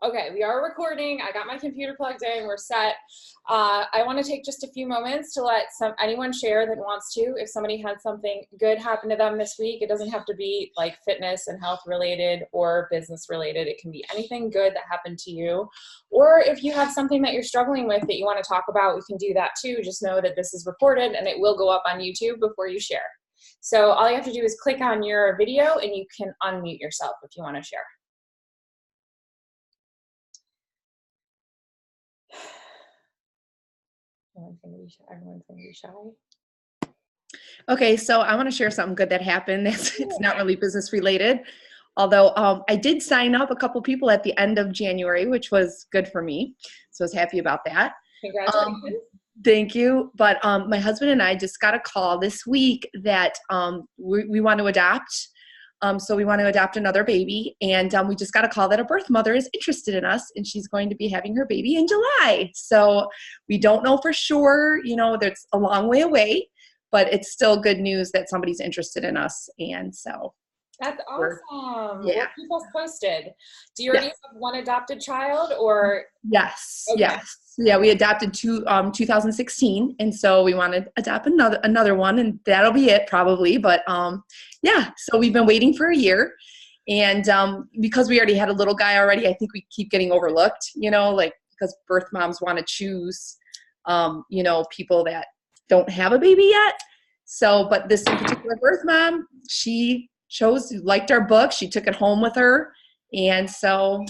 Okay, we are recording. I got my computer plugged in. We're set. I want to take just a few moments to let anyone share that wants to. If somebody had something good happen to them this week, it doesn't have to be like fitness and health related or business related. It can be anything good that happened to you. Or if you have something that you're struggling with that you want to talk about, we can do that too. Just know that this is recorded and it will go up on YouTube before you share. So all you have to do is click on your video and you can unmute yourself if you want to share. Everyone's gonna be shy. Okay, so I want to share something good that happened. It's not really business related, although I did sign up a couple people at the end of January, which was good for me. So I was happy about that. Congratulations. Thank you. But my husband and I just got a call this week that we want to adopt. So we want to adopt another baby, and we just got a call that a birth mother is interested in us, and she's going to be having her baby in July. So we don't know for sure, that's a long way away, but it's still good news that somebody's interested in us. And so that's awesome. Yeah. We'll keep us posted. Do you already have one adopted child or? Yes. Okay. Yes. Yeah, we adopted 2016, and so we want to adopt another one, and that'll be it probably. But yeah, so we've been waiting for a year, and because we already had a little guy already, I think we keep getting overlooked. Because birth moms want to choose, people that don't have a baby yet. So, but this particular birth mom, she liked our book. She took it home with her. And so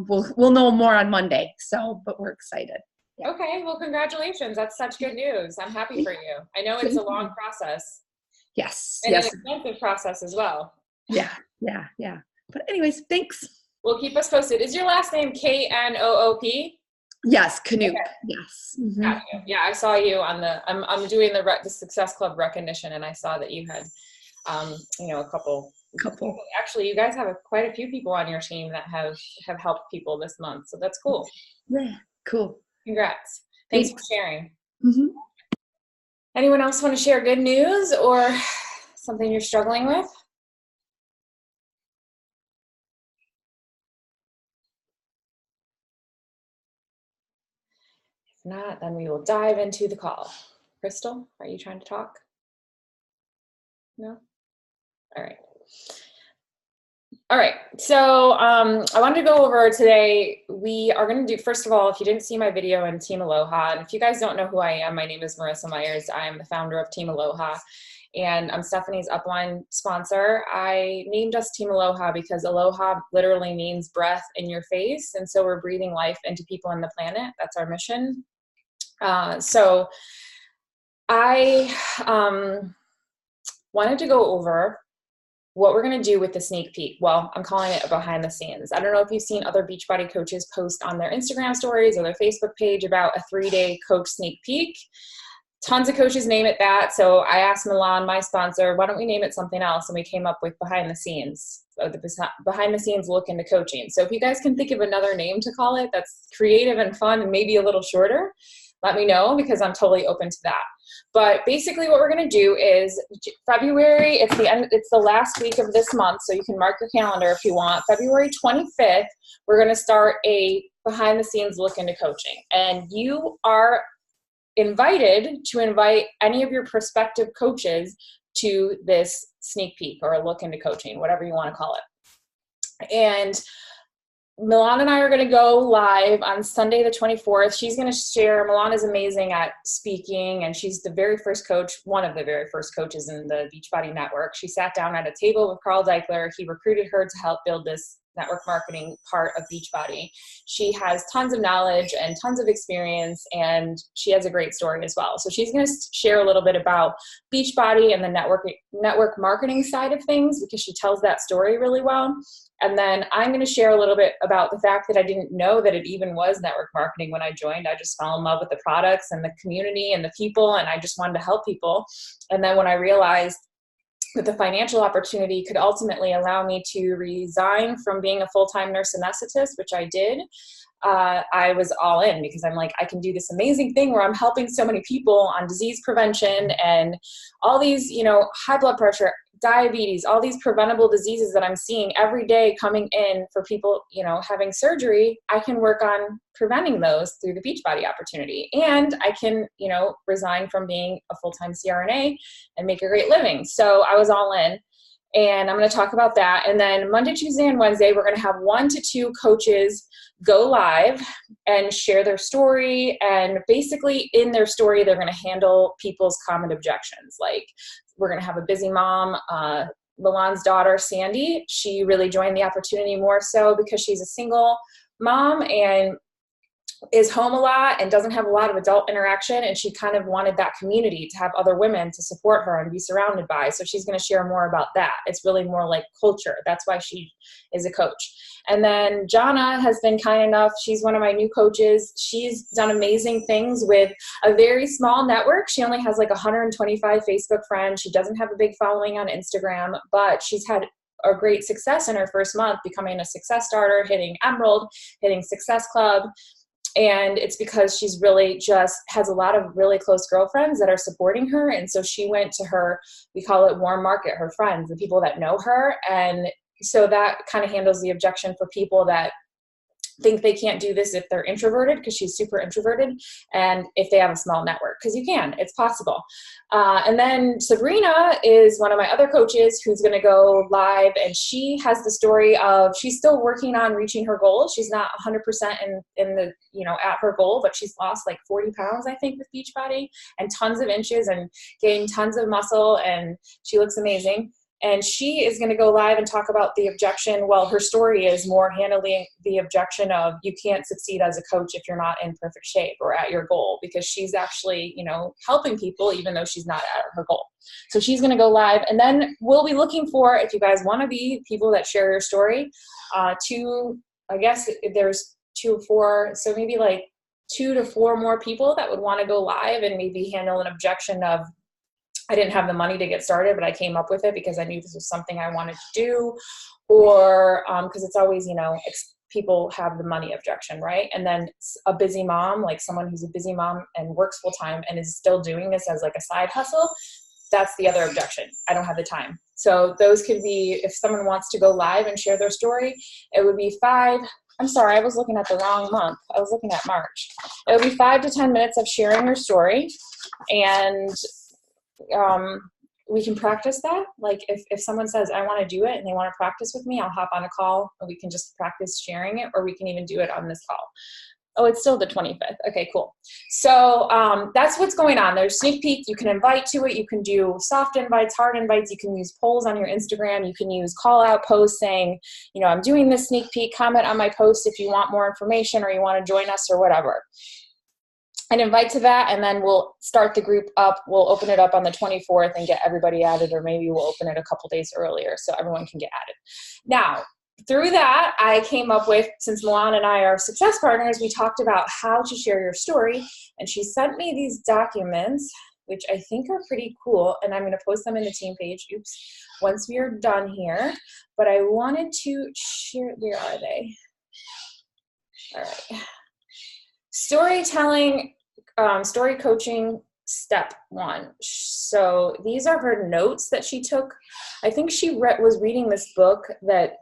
we'll know more on Monday. But we're excited. Yeah. Okay. Well, congratulations. That's such good news. I'm happy for you. I know it's a long process. Yes. And yes. an expensive process as well. Yeah. But anyways, thanks. Well, keep us posted. Is your last name Knoop? Yes, Knoop. Okay. Yes. Mm-hmm. Gotcha. Yeah, I saw you on I'm doing the Success Club recognition, and I saw that you had, a couple. Actually, you guys have quite a few people on your team that have helped people this month, so that's cool. Yeah, cool. Congrats. Thanks for sharing. Mm-hmm. Anyone else want to share good news or something you're struggling with? If not, then we will dive into the call. Crystal, are you trying to talk? No? All right. All right, so I wanted to go over today, we are going to do, first of all, if you didn't see my video in Team Aloha, and if you guys don't know who I am, my name is Marissa Myers. I am the founder of Team Aloha, and I'm Stephanie's upline sponsor. I named us Team Aloha because Aloha literally means breath in your face, and so we're breathing life into people on the planet. That's our mission. So I wanted to go over what we're going to do with the sneak peek. Well, I'm calling it a behind the scenes. I don't know if you've seen other Beachbody coaches post on their Instagram stories or their Facebook page about a 3-day coach sneak peek. Tons of coaches name it that. So I asked Milan, my sponsor, why don't we name it something else? And we came up with behind the scenes, the behind the scenes look into coaching. So if you guys can think of another name to call it that's creative and fun and maybe a little shorter, let me know, because I'm totally open to that. But basically what we're going to do is February, it's the last week of this month, so you can mark your calendar if you want. February 25th, we're going to start a behind the scenes look into coaching. And you are invited to invite any of your prospective coaches to this sneak peek or a look into coaching, whatever you want to call it. And Milan and I are going to go live on Sunday the 24th. She's going to share. Milan is amazing at speaking, and she's the very first coach, one of the very first coaches in the Beachbody network. She sat down at a table with Carl Deichler. He recruited her to help build this network marketing part of Beachbody. She has tons of knowledge and tons of experience, and she has a great story as well. So she's going to share a little bit about Beachbody and the network marketing side of things, because she tells that story really well. And then I'm going to share a little bit about the fact that I didn't know that it even was network marketing when I joined. I just fell in love with the products and the community and the people, and I just wanted to help people. And then when I realized that the financial opportunity could ultimately allow me to resign from being a full-time nurse anesthetist, which I did, I was all in, because I'm like, I can do this amazing thing where I'm helping so many people on disease prevention and all these, high blood pressure, diabetes, all these preventable diseases that I'm seeing every day coming in for people, you know, having surgery, I can work on preventing those through the Beachbody opportunity. And I can, you know, resign from being a full-time CRNA and make a great living. So I was all in. And I'm going to talk about that. And then Monday, Tuesday, and Wednesday, we're going to have 1 to 2 coaches go live and share their story. And basically in their story, they're going to handle people's common objections. Like, we're going to have a busy mom, Milan's daughter, Sandy. She really joined the opportunity more so because she's a single mom and is home a lot and doesn't have a lot of adult interaction. And she kind of wanted that community to have other women to support her and be surrounded by. So she's going to share more about that. It's really more like culture. That's why she is a coach. And then Jana has been kind enough. She's one of my new coaches. She's done amazing things with a very small network. She only has like 125 Facebook friends. She doesn't have a big following on Instagram, but she's had a great success in her first month, becoming a success starter, hitting Emerald, hitting Success Club. And it's because she's really just has a lot of really close girlfriends that are supporting her. And so she went to her, we call it warm market, her friends, the people that know her. And so that kind of handles the objection for people that think they can't do this if they're introverted, because she's super introverted, and if they have a small network, because you can, it's possible. And then Sabrina is one of my other coaches who's going to go live, and she has the story of, she's still working on reaching her goals. She's not 100% in the, you know, at her goal, but she's lost like 40 pounds, I think, with Beachbody, and tons of inches and gained tons of muscle, and she looks amazing. And she is going to go live and talk about the objection. Well, her story is more handling the objection of you can't succeed as a coach if you're not in perfect shape or at your goal, because she's actually, you know, helping people even though she's not at her goal. So she's going to go live. And then we'll be looking for, if you guys want to be people that share your story, I guess there's 2 or 4, so maybe like 2 to 4 more people that would want to go live and maybe handle an objection of, I didn't have the money to get started, but I came up with it because I knew this was something I wanted to do, or because it's always, you know, people have the money objection, right? And then a busy mom, like someone who's a busy mom and works full time and is still doing this as like a side hustle, that's the other objection. I don't have the time. So those could be, if someone wants to go live and share their story, it would be 5. I'm sorry, I was looking at the wrong month. I was looking at March. It would be 5 to 10 minutes of sharing your story, and we can practice that. Like if someone says, I want to do it and they want to practice with me, I'll hop on a call and we can just practice sharing it, or we can even do it on this call. Oh, it's still the 25th. Okay, cool. So that's what's going on. There's sneak peek. You can invite to it. You can do soft invites, hard invites. You can use polls on your Instagram. You can use call out posts saying, you know, I'm doing this sneak peek. Comment on my post if you want more information or you want to join us or whatever. And invite to that, and then we'll start the group up. We'll open it up on the 24th and get everybody added, or maybe we'll open it a couple days earlier so everyone can get added. Now, through that, I came up with, since Milan and I are success partners, we talked about how to share your story, and she sent me these documents, which I think are pretty cool, and I'm going to post them in the team page, once we are done here. But I wanted to share, where are they? All right. Storytelling, story coaching, step 1. So these are her notes that she took. I think she was reading this book that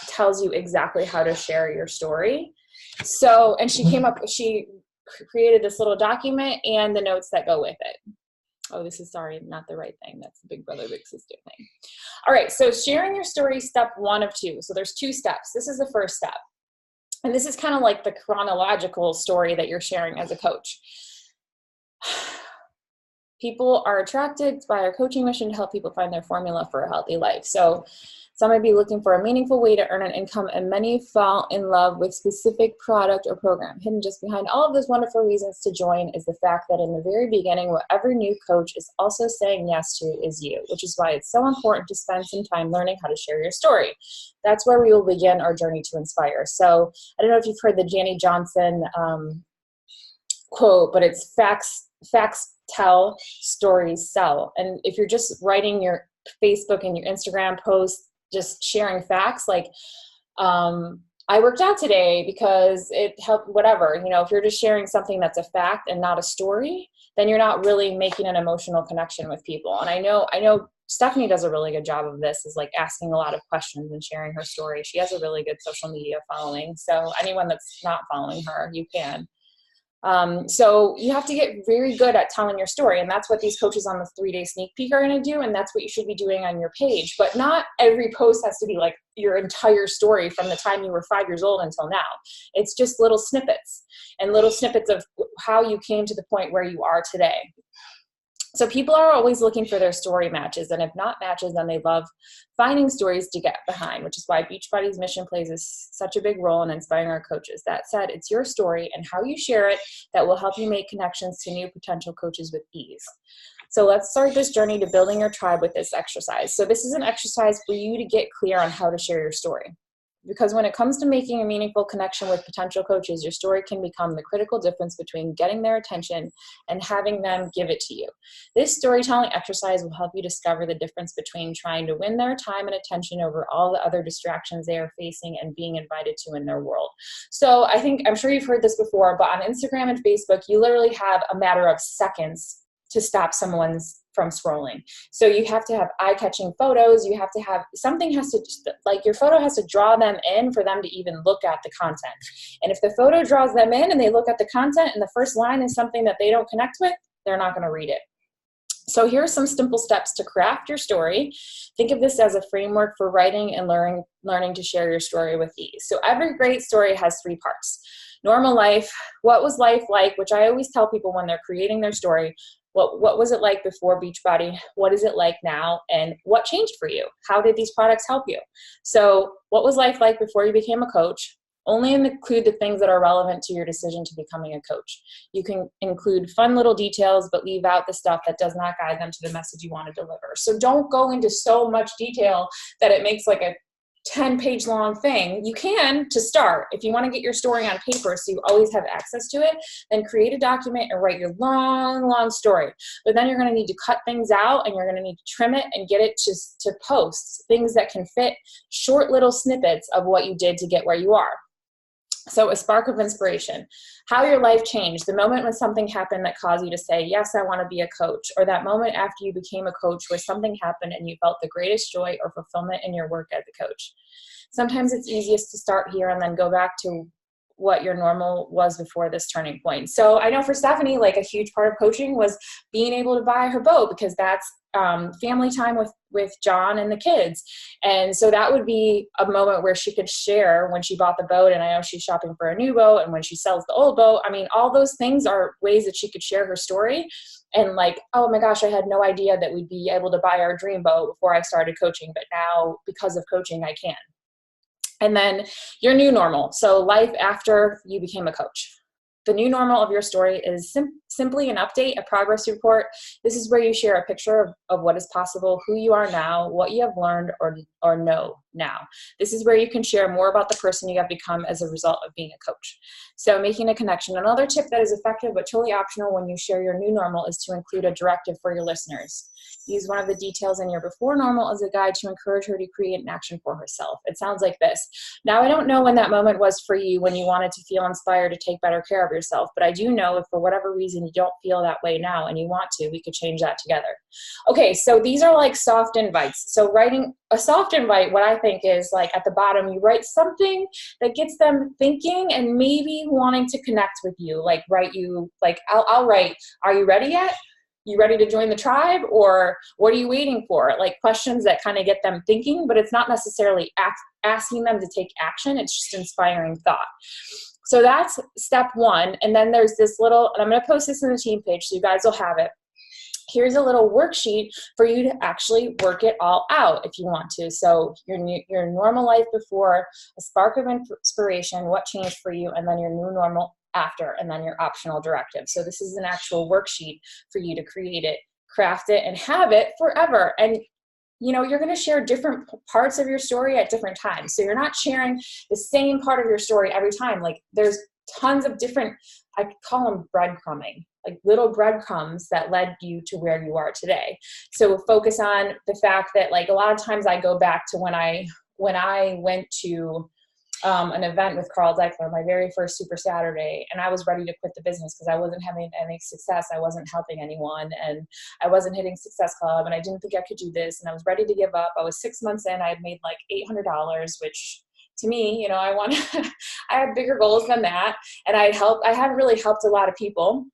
tells you exactly how to share your story. So, and she created this little document and the notes that go with it. Oh, this is, sorry, not the right thing. That's the Big Brother, Big Sister thing. All right, so sharing your story, step 1 of 2. So there's 2 steps. This is the first step. And this is kind of like the chronological story that you're sharing as a coach. People are attracted by our coaching mission to help people find their formula for a healthy life. So some might be looking for a meaningful way to earn an income, and many fall in love with specific product or program. Hidden just behind all of those wonderful reasons to join is the fact that in the very beginning, what every new coach is also saying yes to is you, which is why it's so important to spend some time learning how to share your story. That's where we will begin our journey to inspire. So I don't know if you've heard the Janny Johnson quote, but it's facts tell, stories sell. And if you're just writing your Facebook and your Instagram posts, just sharing facts, like I worked out today because it helped, whatever, you know, if you're just sharing something that's a fact and not a story, then you're not really making an emotional connection with people. And I know Stephanie does a really good job of this, is like asking a lot of questions and sharing her story. She has a really good social media following. So anyone that's not following her, you can. So you have to get very good at telling your story. And that's what these coaches on the 3-day sneak peek are going to do. And that's what you should be doing on your page. But not every post has to be like your entire story from the time you were 5 years old until now. It's just little snippets of how you came to the point where you are today. So people are always looking for their story matches, and if not matches, then they love finding stories to get behind, which is why Beachbody's mission plays such a big role in inspiring our coaches. That said, it's your story and how you share it that will help you make connections to new potential coaches with ease. So let's start this journey to building your tribe with this exercise. So this is an exercise for you to get clear on how to share your story. Because when it comes to making a meaningful connection with potential coaches, your story can become the critical difference between getting their attention and having them give it to you. This storytelling exercise will help you discover the difference between trying to win their time and attention over all the other distractions they are facing and being invited to in their world. So I'm sure you've heard this before, but on Instagram and Facebook, you literally have a matter of seconds to stop someone's from scrolling. So you have to have eye-catching photos. You have to have, something has to, like your photo has to draw them in for them to even look at the content. And if the photo draws them in and they look at the content and the first line is something that they don't connect with, they're not going to read it. So here are some simple steps to craft your story. Think of this as a framework for writing and learning to share your story with ease. So every great story has 3 parts. Normal life, what was life like, which I always tell people when they're creating their story. What was it like before Beachbody? What is it like now? And what changed for you? How did these products help you? So what was life like before you became a coach? Only include the things that are relevant to your decision to becoming a coach. You can include fun little details, but leave out the stuff that does not guide them to the message you want to deliver. So don't go into so much detail that it makes like a 10-page long thing. You can to start. If you want to get your story on paper so you always have access to it, then create a document and write your long story. But then you're going to need to cut things out and you're going to need to trim it and get it to posts, things that can fit short little snippets of what you did to get where you are. So a spark of inspiration, how your life changed, the moment when something happened that caused you to say, yes, I want to be a coach, or that moment after you became a coach where something happened and you felt the greatest joy or fulfillment in your work as a coach. Sometimes it's easiest to start here and then go back to what your normal was before this turning point. So I know for Stephanie, like a huge part of coaching was being able to buy her boat, because that's family time with John and the kids. And so that would be a moment where she could share when she bought the boat, and I know she's shopping for a new boat, and when she sells the old boat. I mean, all those things are ways that she could share her story. And like, oh my gosh, I had no idea that we'd be able to buy our dream boat before I started coaching, but now because of coaching, I can. And then your new normal. So life after you became a coach. The new normal of your story is simply an update, a progress report. This is where you share a picture of what is possible, who you are now, what you have learned or know now. This is where you can share more about the person you have become as a result of being a coach. So making a connection. Another tip that is effective but totally optional when you share your new normal is to include a directive for your listeners. Use one of the details in your before normal as a guide to encourage her to create an action for herself. It sounds like this. Now, I don't know when that moment was for you, when you wanted to feel inspired to take better care of yourself, but I do know if for whatever reason you don't feel that way now and you want to, we could change that together. Okay, so these are like soft invites. So writing a soft invite, what I think is like at the bottom, you write something that gets them thinking and maybe wanting to connect with you. Like I'll write, are you ready yet? You ready to join the tribe? Or what are you waiting for? Like questions that kind of get them thinking, but it's not necessarily asking them to take action. It's just inspiring thought. So that's step 1. And then there's this little, and I'm going to post this in the team page so you guys will have it. Here's a little worksheet for you to actually work it all out if you want to. So your normal life before, a spark of inspiration, what changed for you, and then your new normal after, and then your optional directive. So this is an actual worksheet for you to create it, craft it, and have it forever. And you're going to share different parts of your story at different times. So you're not sharing the same part of your story every time. Like there's tons of different, I call them breadcrumbing, like little breadcrumbs that led you to where you are today. So focus on the fact that like a lot of times I go back to when I went to an event with Carl Deichler, my very first Super Saturday, and I was ready to quit the business because I wasn't having any success. I wasn't helping anyone, and I wasn't hitting Success Club, and I didn't think I could do this, and I was ready to give up. I was 6 months in. I had made like $800, which to me, you know, I had bigger goals than that, and I hadn't really helped a lot of people.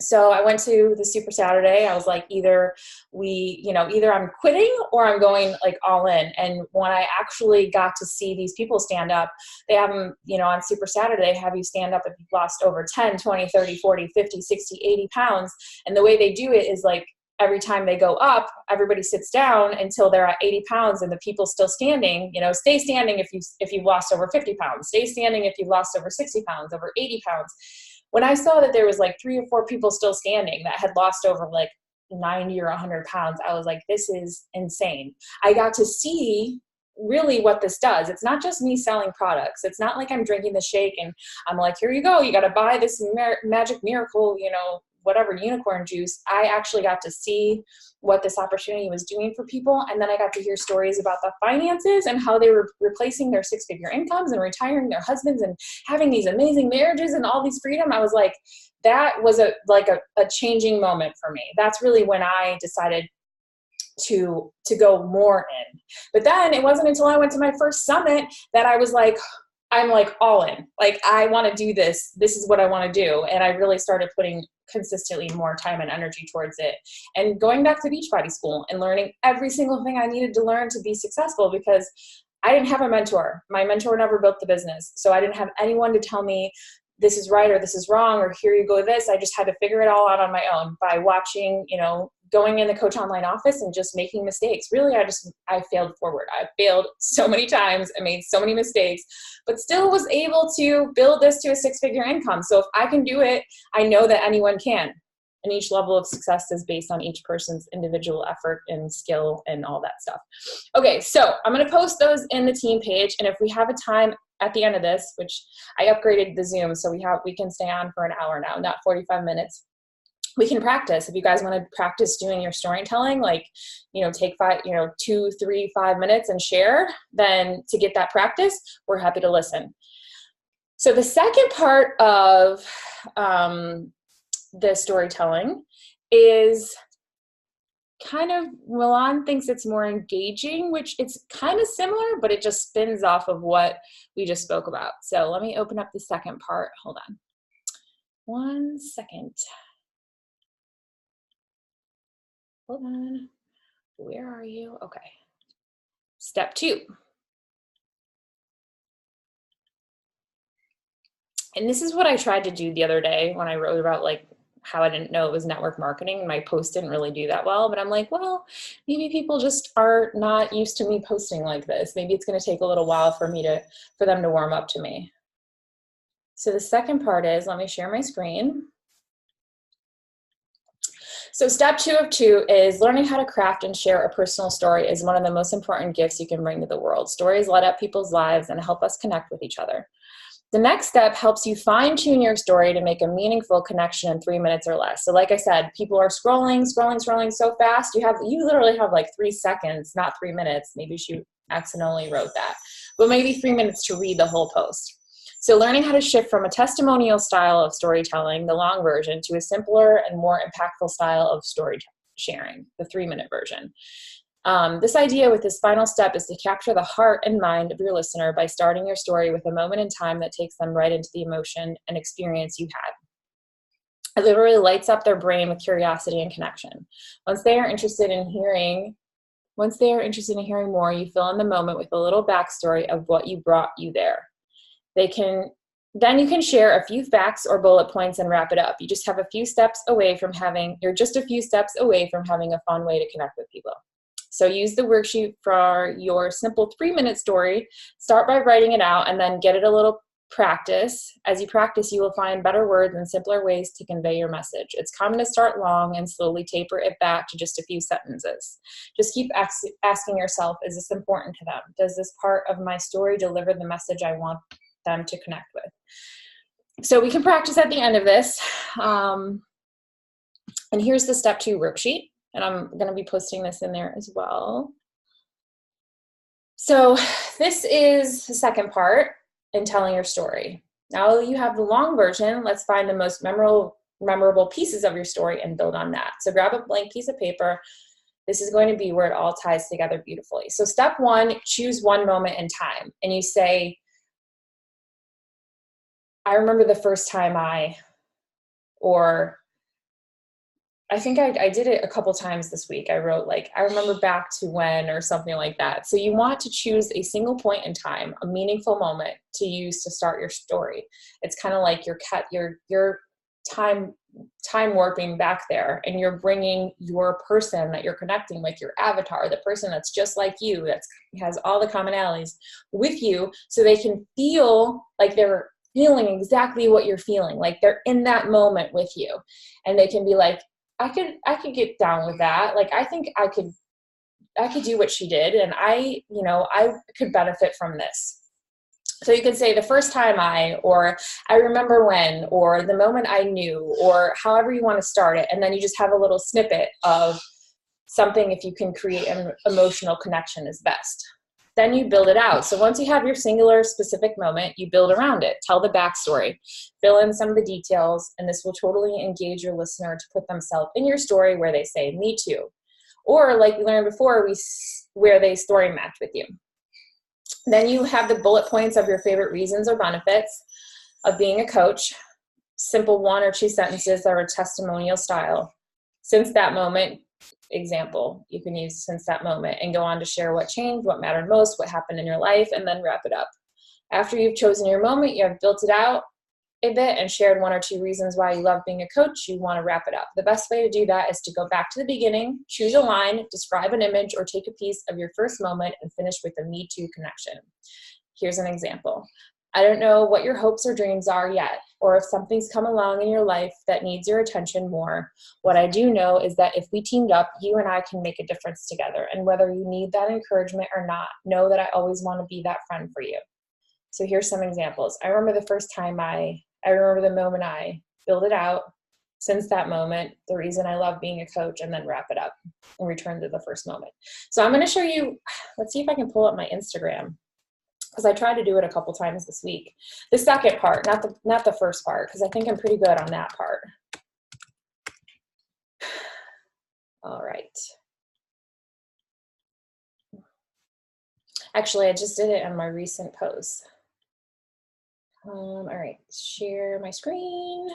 So I went to the Super Saturday. I was like, either I'm quitting or I'm going like all in. And when I actually got to see these people stand up, they have them, you know, on Super Saturday, they have you stand up if you've lost over 10, 20, 30, 40, 50, 60, 80 pounds. And the way they do it is like, every time they go up, everybody sits down until they're at 80 pounds, and the people still standing, you know, stay standing if you've lost over 50 pounds, stay standing if you've lost over 60 pounds, over 80 pounds. When I saw that there was like 3 or 4 people still standing that had lost over like 90 or 100 pounds, I was like, this is insane. I got to see really what this does. It's not just me selling products. It's not like I'm drinking the shake and I'm like, here you go, you got to buy this magic miracle, you know, whatever, unicorn juice. I actually got to see what this opportunity was doing for people. And then I got to hear stories about the finances and how they were replacing their 6-figure incomes and retiring their husbands and having these amazing marriages and all these freedom. I was like, that was a changing moment for me. That's really when I decided to go more in. But then it wasn't until I went to my first summit that I was like, I'm like all in. Like, I want to do this. This is what I want to do. And I really started putting consistently more time and energy towards it. And going back to Beachbody school and learning every single thing I needed to learn to be successful, because I didn't have a mentor. My mentor never built the business. So I didn't have anyone to tell me this is right or this is wrong or here you go this. I just had to figure it all out on my own by watching, you know, going in the Coach Online office and just making mistakes. Really, I failed forward. I failed so many times. I made so many mistakes, but still was able to build this to a 6-figure income. So if I can do it, I know that anyone can. And each level of success is based on each person's individual effort and skill and all that stuff. Okay, so I'm going to post those in the team page. And if we have a time at the end of this, which I upgraded the Zoom, so we can stay on for an hour now, not 45 minutes. We can practice. If you guys want to practice doing your storytelling, like, you know, take 2, 3, 5 minutes and share, then to get that practice, we're happy to listen. So the second part of the storytelling is kind of, Milan thinks it's more engaging, which it's kind of similar, but it just spins off of what we just spoke about. So let me open up the second part. Hold on 1 second. Hold on. Where are you? Okay. Step 2. And this is what I tried to do the other day when I wrote about like how I didn't know it was network marketing. My post didn't really do that well, but I'm like, well, maybe people just are not used to me posting like this. Maybe it's going to take a little while for them to warm up to me. So the second part is, let me share my screen. So step 2 of 2 is learning how to craft and share a personal story is one of the most important gifts you can bring to the world. Stories light up people's lives and help us connect with each other. The next step helps you fine-tune your story to make a meaningful connection in 3 minutes or less. So like I said, people are scrolling so fast. You literally have like 3 seconds, not 3 minutes. Maybe she accidentally wrote that, but maybe 3 minutes to read the whole post. So learning how to shift from a testimonial style of storytelling, the long version, to a simpler and more impactful style of story sharing, the 3-minute version. This idea with this final step is to capture the heart and mind of your listener by starting your story with a moment in time that takes them right into the emotion and experience you had. It literally lights up their brain with curiosity and connection. Once they are interested in hearing more, you fill in the moment with a little backstory of what brought you there. Then you can share a few facts or bullet points and wrap it up. You're just a few steps away from having a fun way to connect with people. So use the worksheet for your simple 3-minute story. Start by writing it out and then get it a little practice. As you practice, you will find better words and simpler ways to convey your message. It's common to start long and slowly taper it back to just a few sentences. Just keep asking yourself, is this important to them? Does this part of my story deliver the message I want them to connect with? So we can practice at the end of this. And here's the step 2 worksheet. And I'm going to be posting this in there as well. So this is the second part. in telling your story. Now you have the long version. Let's find the most memorable pieces of your story and build on that. So grab a blank piece of paper. This is going to be where it all ties together beautifully. So step one, choose one moment in time. And you say, I remember the first time or I think I did it a couple times this week. I wrote like, I remember back to when, or something like that. So you want to choose a single point in time, a meaningful moment to use to start your story. It's kind of like your time warping back there, and you're bringing your person that you're connecting with, your avatar, the person that's just like you, that has all the commonalities with you, so they can feel like they're feeling exactly what you're feeling, like they're in that moment with you, and they can be like, I could get down with that. Like, I think I could do what she did, and I could benefit from this. So you could say the first time or I remember when, or the moment I knew, or however you want to start it. And then you just have a little snippet of something. If you can create an emotional connection is best. Then you build it out. So once you have your singular specific moment, you build around it. Tell the backstory, fill in some of the details, and this will totally engage your listener to put themselves in your story where they say, me too. Or like we learned before, where they story match with you. Then you have the bullet points of your favorite reasons or benefits of being a coach. Simple 1 or 2 sentences that are testimonial style. Since that moment, example, you can use since that moment, and go on to share what changed, what mattered most, what happened in your life, and then wrap it up. After you've chosen your moment, you have built it out a bit and shared 1 or 2 reasons why you love being a coach, you want to wrap it up. The best way to do that is to go back to the beginning, choose a line, describe an image, or take a piece of your first moment and finish with a me too connection. Here's an example. I don't know what your hopes or dreams are yet, or if something's come along in your life that needs your attention more. What I do know is that if we teamed up, you and I can make a difference together. And whether you need that encouragement or not, know that I always want to be that friend for you. So here's some examples. I remember the first time I remember the moment I build it out. Since that moment, the reason I love being a coach, and then wrap it up and return to the first moment. So I'm going to show you, let's see if I can pull up my Instagram, because I tried to do it a couple times this week. The second part, not the first part, because I think I'm pretty good on that part. All right. Actually, I just did it on my recent post. All right, share my screen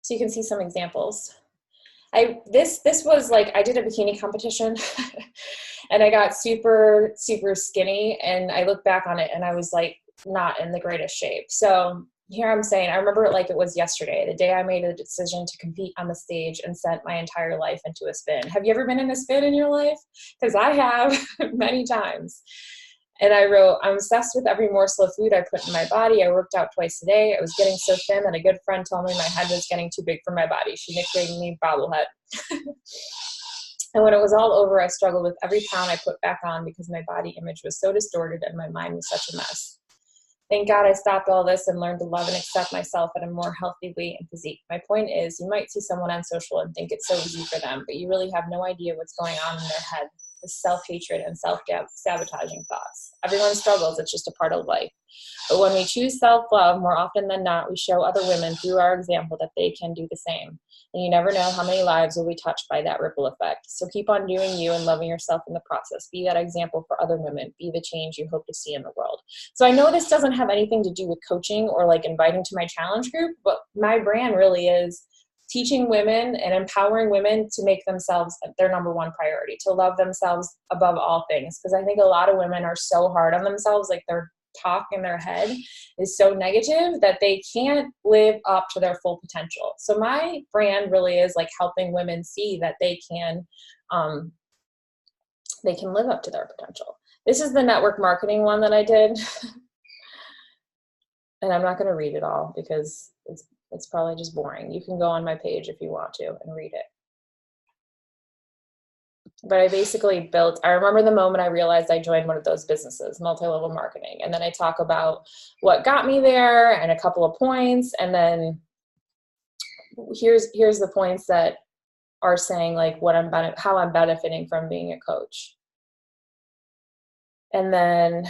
so you can see some examples. This was like, I did a bikini competition and I got super, super skinny, and I look back on it and I was like not in the greatest shape. So here I'm saying, I remember it like it was yesterday, the day I made a decision to compete on the stage and sent my entire life into a spin. Have you ever been in a spin in your life? Because I have many times. And I wrote, I'm obsessed with every morsel of food I put in my body. I worked out twice a day. I was getting so thin that a good friend told me my head was getting too big for my body. She nicknamed me Bobblehead. And when it was all over, I struggled with every pound I put back on because my body image was so distorted and my mind was such a mess. Thank God I stopped all this and learned to love and accept myself at a more healthy weight and physique. My point is, you might see someone on social and think it's so easy for them, but you really have no idea what's going on in their head. The self-hatred and self-sabotaging thoughts. Everyone struggles. It's just a part of life. But when we choose self-love, more often than not, we show other women through our example that they can do the same. And you never know how many lives will be touched by that ripple effect. So keep on doing you and loving yourself in the process. Be that example for other women. Be the change you hope to see in the world. So I know this doesn't have anything to do with coaching or like inviting to my challenge group, but my brand really is teaching women and empowering women to make themselves their number one priority, to love themselves above all things. Because I think a lot of women are so hard on themselves, like their talk in their head is so negative that they can't live up to their full potential. So my brand really is like helping women see that they can live up to their potential. This is the network marketing one that I did. And I'm not going to read it all because it's probably just boring. You can go on my page if you want to and read it. But I basically I remember the moment I realized I joined one of those businesses, multi-level marketing. And then I talk about what got me there and a couple of points. And then here's the points that are saying like how I'm benefiting from being a coach. And then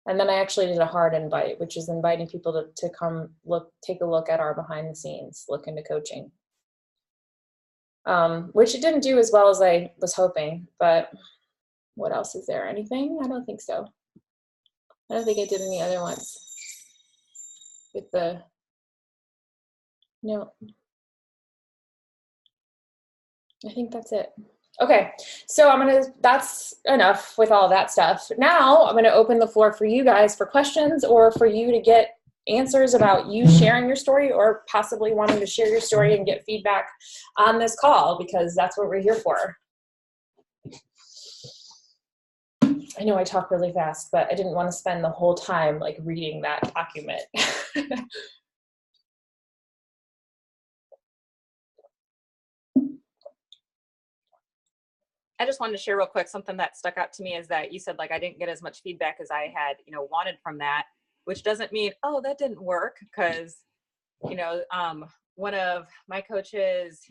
And then I actually did a hard invite, which is inviting people to come take a look at our behind the scenes, look into coaching. Which it didn't do as well as I was hoping, but what else is there? Anything? I don't think so. I don't think I did any other ones with no, I think that's it. Okay, so that's enough with all that stuff. Now I'm gonna open the floor for you guys for questions, or for you to get answers about you sharing your story, or possibly wanting to share your story and get feedback on this call, because that's what we're here for. I know I talk really fast, but I didn't want to spend the whole time like reading that document. I just wanted to share real quick, something that stuck out to me is that you said, like, I didn't get as much feedback as I had, wanted from that, which doesn't mean, oh, that didn't work. Cause, one of my coaches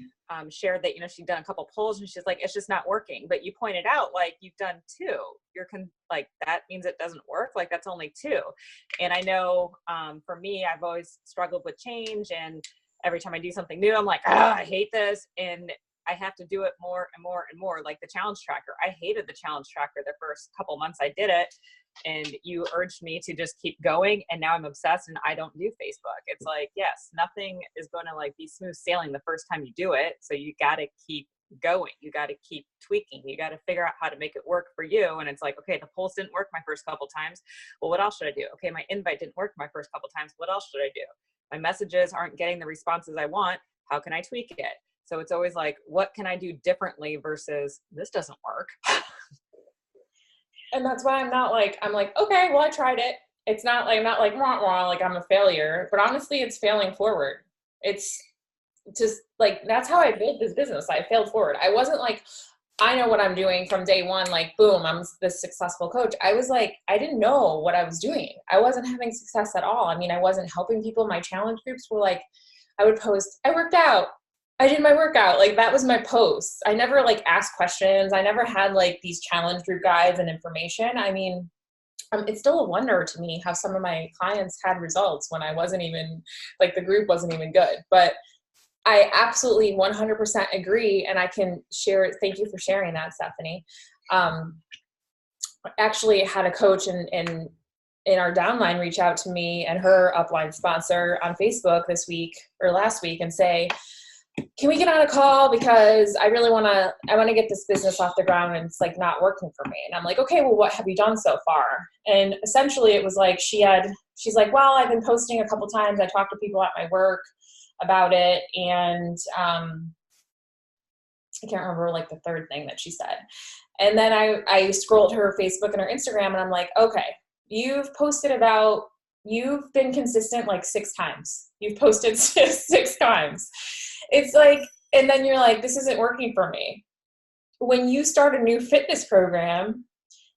shared that, she'd done a couple polls and she's like, it's just not working. But you pointed out, like, you've done 2. Like, that means it doesn't work. Like, that's only 2. And I know for me, I've always struggled with change. And every time I do something new, I'm like, I hate this. And I have to do it more and more and more. Like the challenge tracker. I hated the challenge tracker the first couple months I did it. And you urged me to just keep going. And now I'm obsessed and I don't do Facebook. It's like, yes, nothing is going to like be smooth sailing the first time you do it. So you got to keep going. You got to keep tweaking. You got to figure out how to make it work for you. And it's like, okay, the polls didn't work my first couple times. Well, what else should I do? Okay, my invite didn't work my first couple times. What else should I do? My messages aren't getting the responses I want. How can I tweak it? So it's always like, what can I do differently versus this doesn't work. And that's why I'm like, okay, well, I tried it. It's not like, wah, wah, like I'm a failure, but honestly, it's failing forward. It's just like, that's how I built this business. I failed forward. I wasn't like, I know what I'm doing from day one, like, boom, I'm this successful coach. I was like, I didn't know what I was doing. I wasn't having success at all. I mean, I wasn't helping people. My challenge groups were like, I would post, I worked out. I did my workout. Like that was my posts. I never like asked questions. I never had like these challenge group guides and information. I mean, it's still a wonder to me how some of my clients had results when I wasn't even like the group wasn't even good. But I absolutely 100% agree. And I can share it. Thank you for sharing that, Stephanie. Actually had a coach in our downline reach out to me and her upline sponsor on Facebook this week or last week and say, can we get on a call? Because I really want to get this business off the ground and it's like not working for me. And I'm like, okay, well, what have you done so far? And essentially it was like, she's like, well, I've been posting a couple times. I talked to people at my work about it. And I can't remember like the third thing that she said. And then I scrolled her Facebook and her Instagram and I'm like, okay, you've been consistent like 6 times. You've posted 6 times. It's like, and then you're like, this isn't working for me. When you start a new fitness program,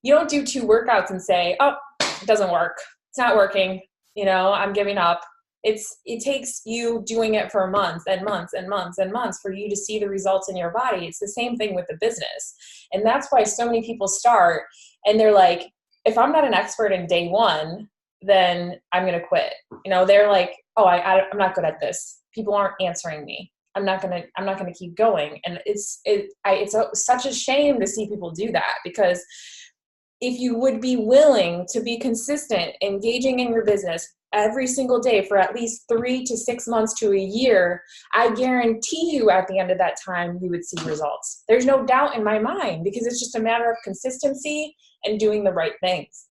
you don't do 2 workouts and say, oh, it doesn't work. It's not working. I'm giving up. It takes you doing it for months and months and months and months for you to see the results in your body. It's the same thing with the business. And that's why so many people start and they're like, if I'm not an expert in day 1, then I'm going to quit. They're like, oh, I'm not good at this. People aren't answering me. I'm not going to keep going. And it's such a shame to see people do that, because if you would be willing to be consistent, engaging in your business every single day for at least 3 to 6 months to a year, I guarantee you at the end of that time, you would see results. There's no doubt in my mind, because it's just a matter of consistency and doing the right things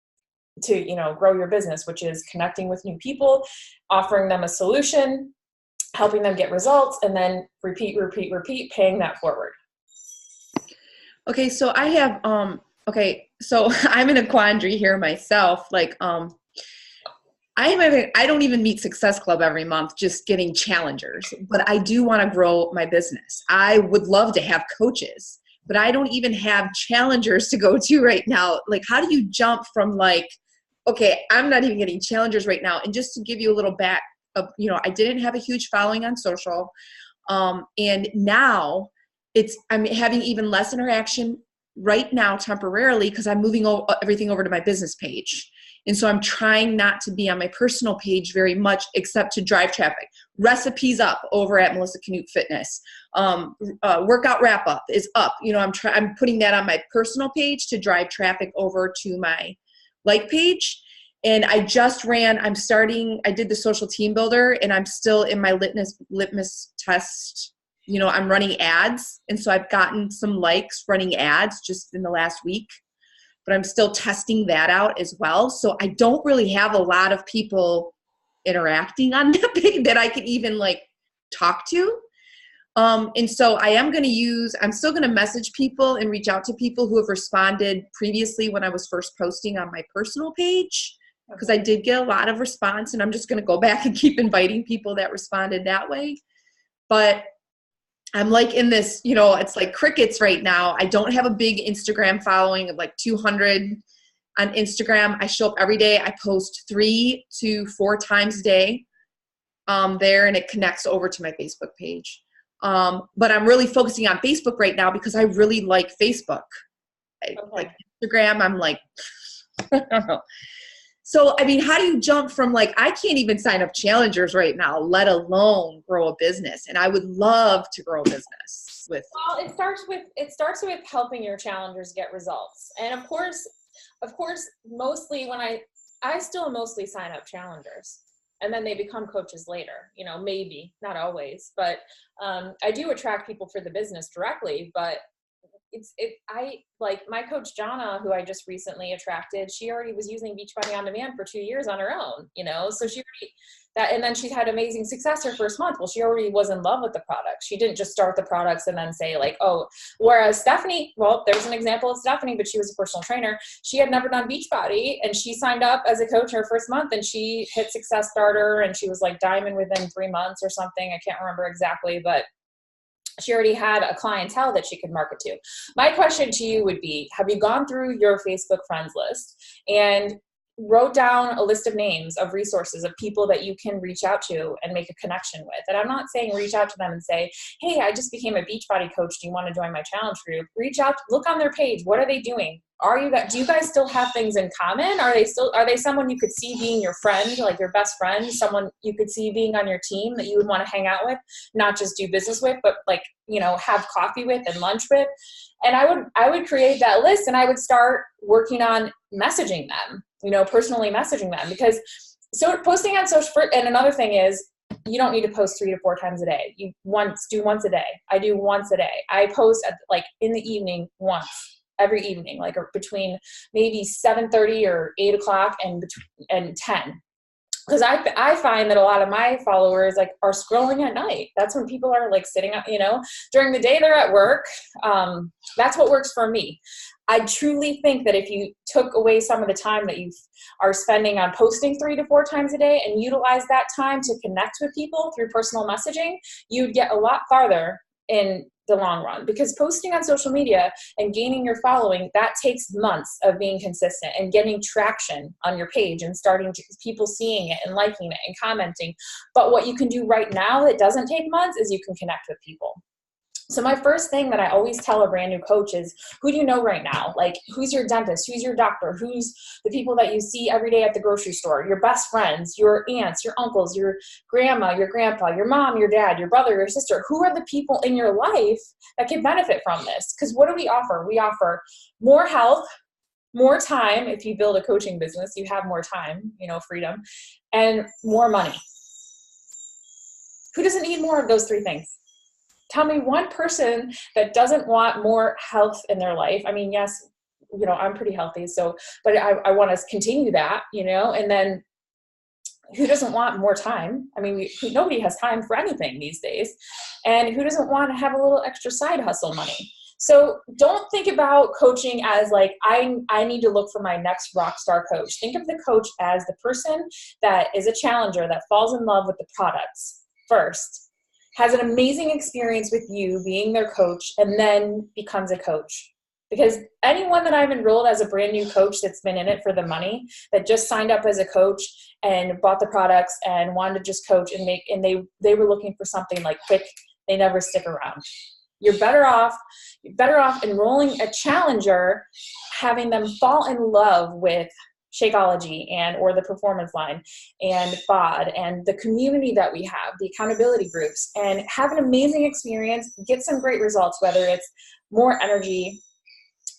to, grow your business, which is connecting with new people, offering them a solution, helping them get results, and then repeat, paying that forward. Okay. So I have, so I'm in a quandary here myself. Like, I don't even meet Success Club every month, just getting challengers, but I do want to grow my business. I would love to have coaches, but I don't even have challengers to go to right now. Like, how do you jump from like, okay, I'm not even getting challengers right now. And just to give you a little back of, I didn't have a huge following on social. And now I'm having even less interaction right now temporarily because I'm moving everything over to my business page. And so I'm trying not to be on my personal page very much, except to drive traffic. Recipes up over at Melissa Canute Fitness. Workout wrap up is up. I'm putting that on my personal page to drive traffic over to my like page. And I just I did the social team builder, and I'm still in my litmus test. I'm running ads. And so I've gotten some likes running ads just in the last week, but I'm still testing that out as well. So I don't really have a lot of people interacting on that page that I could even talk to. And so I'm still going to message people and reach out to people who have responded previously when I was first posting on my personal page, because I did get a lot of response, and I'm just going to go back and keep inviting people that responded that way. But I'm in this, it's like crickets right now. I don't have a big Instagram following of 200 on Instagram. I show up every day. I post 3 to 4 times a day there, and it connects over to my Facebook page. But I'm really focusing on Facebook right now because I really like Facebook. Instagram, I'm I don't know. So, how do you jump from I can't even sign up challengers right now, let alone grow a business. And I would love to grow a business with. Well, it starts with helping your challengers get results. And of course, mostly when I still mostly sign up challengers, and then they become coaches later, maybe not always, but I do attract people for the business directly, but my coach Jana, who I just recently attracted, she already was using Beachbody on Demand for 2 years on her own, so she already and then she's had amazing success her first month. Well, she already was in love with the product. She didn't just start the products and then say whereas Stephanie, well, there's an example of Stephanie, but she was a personal trainer. She had never done Beachbody, and she signed up as a coach her first month, and she hit Success Starter, and she was diamond within 3 months or something. I can't remember exactly, but she already had a clientele that she could market to. My question to you would be, have you gone through your Facebook friends list and wrote down a list of names of resources of people that you can reach out to and make a connection with? And I'm not saying reach out to them and say, hey, I just became a Beachbody coach. Do you want to join my challenge group? Reach out, look on their page. What are they doing? Do you guys still have things in common? Are they someone you could see being your friend, your best friend, someone you could see being on your team that you would want to hang out with, not just do business with, but have coffee with and lunch with? And I would create that list, and I would start working on messaging them, personally messaging them, because posting on social. And another thing is, you don't need to post 3 to 4 times a day. Do once a day. I do once a day. I post in the evening once. Every evening, between maybe 7:30 or 8 o'clock and 10. Because I find that a lot of my followers are scrolling at night. That's when people are sitting up, during the day they're at work. That's what works for me. I truly think that if you took away some of the time that you are spending on posting 3 to 4 times a day and utilize that time to connect with people through personal messaging, you'd get a lot farther in the long run. Because posting on social media and gaining your following, that takes months of being consistent and getting traction on your page and starting to people seeing it and liking it and commenting. But what you can do right now that doesn't take months is you can connect with people. So my first thing that I always tell a brand new coach is, who do you know right now? Who's your dentist? Who's your doctor? Who's the people that you see every day at the grocery store? Your best friends, your aunts, your uncles, your grandma, your grandpa, your mom, your dad, your brother, your sister. Who are the people in your life that can benefit from this? Because what do we offer? We offer more health, more time. If you build a coaching business, you have more time, freedom, and more money. Who doesn't need more of those 3 things? Tell me one person that doesn't want more health in their life. I mean, yes, I'm pretty healthy, but I want to continue that, and then who doesn't want more time? I mean, nobody has time for anything these days. And who doesn't want to have a little extra side hustle money? So don't think about coaching as I need to look for my next rock star coach. Think of the coach as the person that is a challenger that falls in love with the products first, has an amazing experience with you being their coach, and then becomes a coach. Because anyone that I've enrolled as a brand new coach that's been in it for the money, that just signed up as a coach and bought the products and wanted to just coach and they were looking for something quick, they never stick around. You're better off enrolling a challenger, having them fall in love with Shakeology or the Performance Line and BOD and the community that we have, the accountability groups, and have an amazing experience, get some great results, whether it's more energy,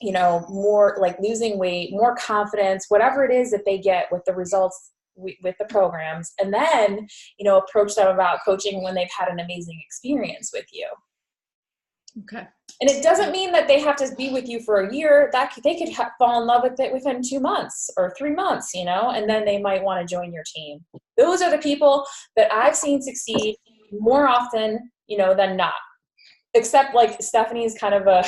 more like losing weight, more confidence, whatever it is that they get with the results with the programs, and then, approach them about coaching when they've had an amazing experience with you. Okay. And it doesn't mean that they have to be with you for a year. That they could fall in love with it within 2 months or 3 months, and then they might want to join your team. Those are the people that I've seen succeed more often, than not. Except like Stephanie's kind of a,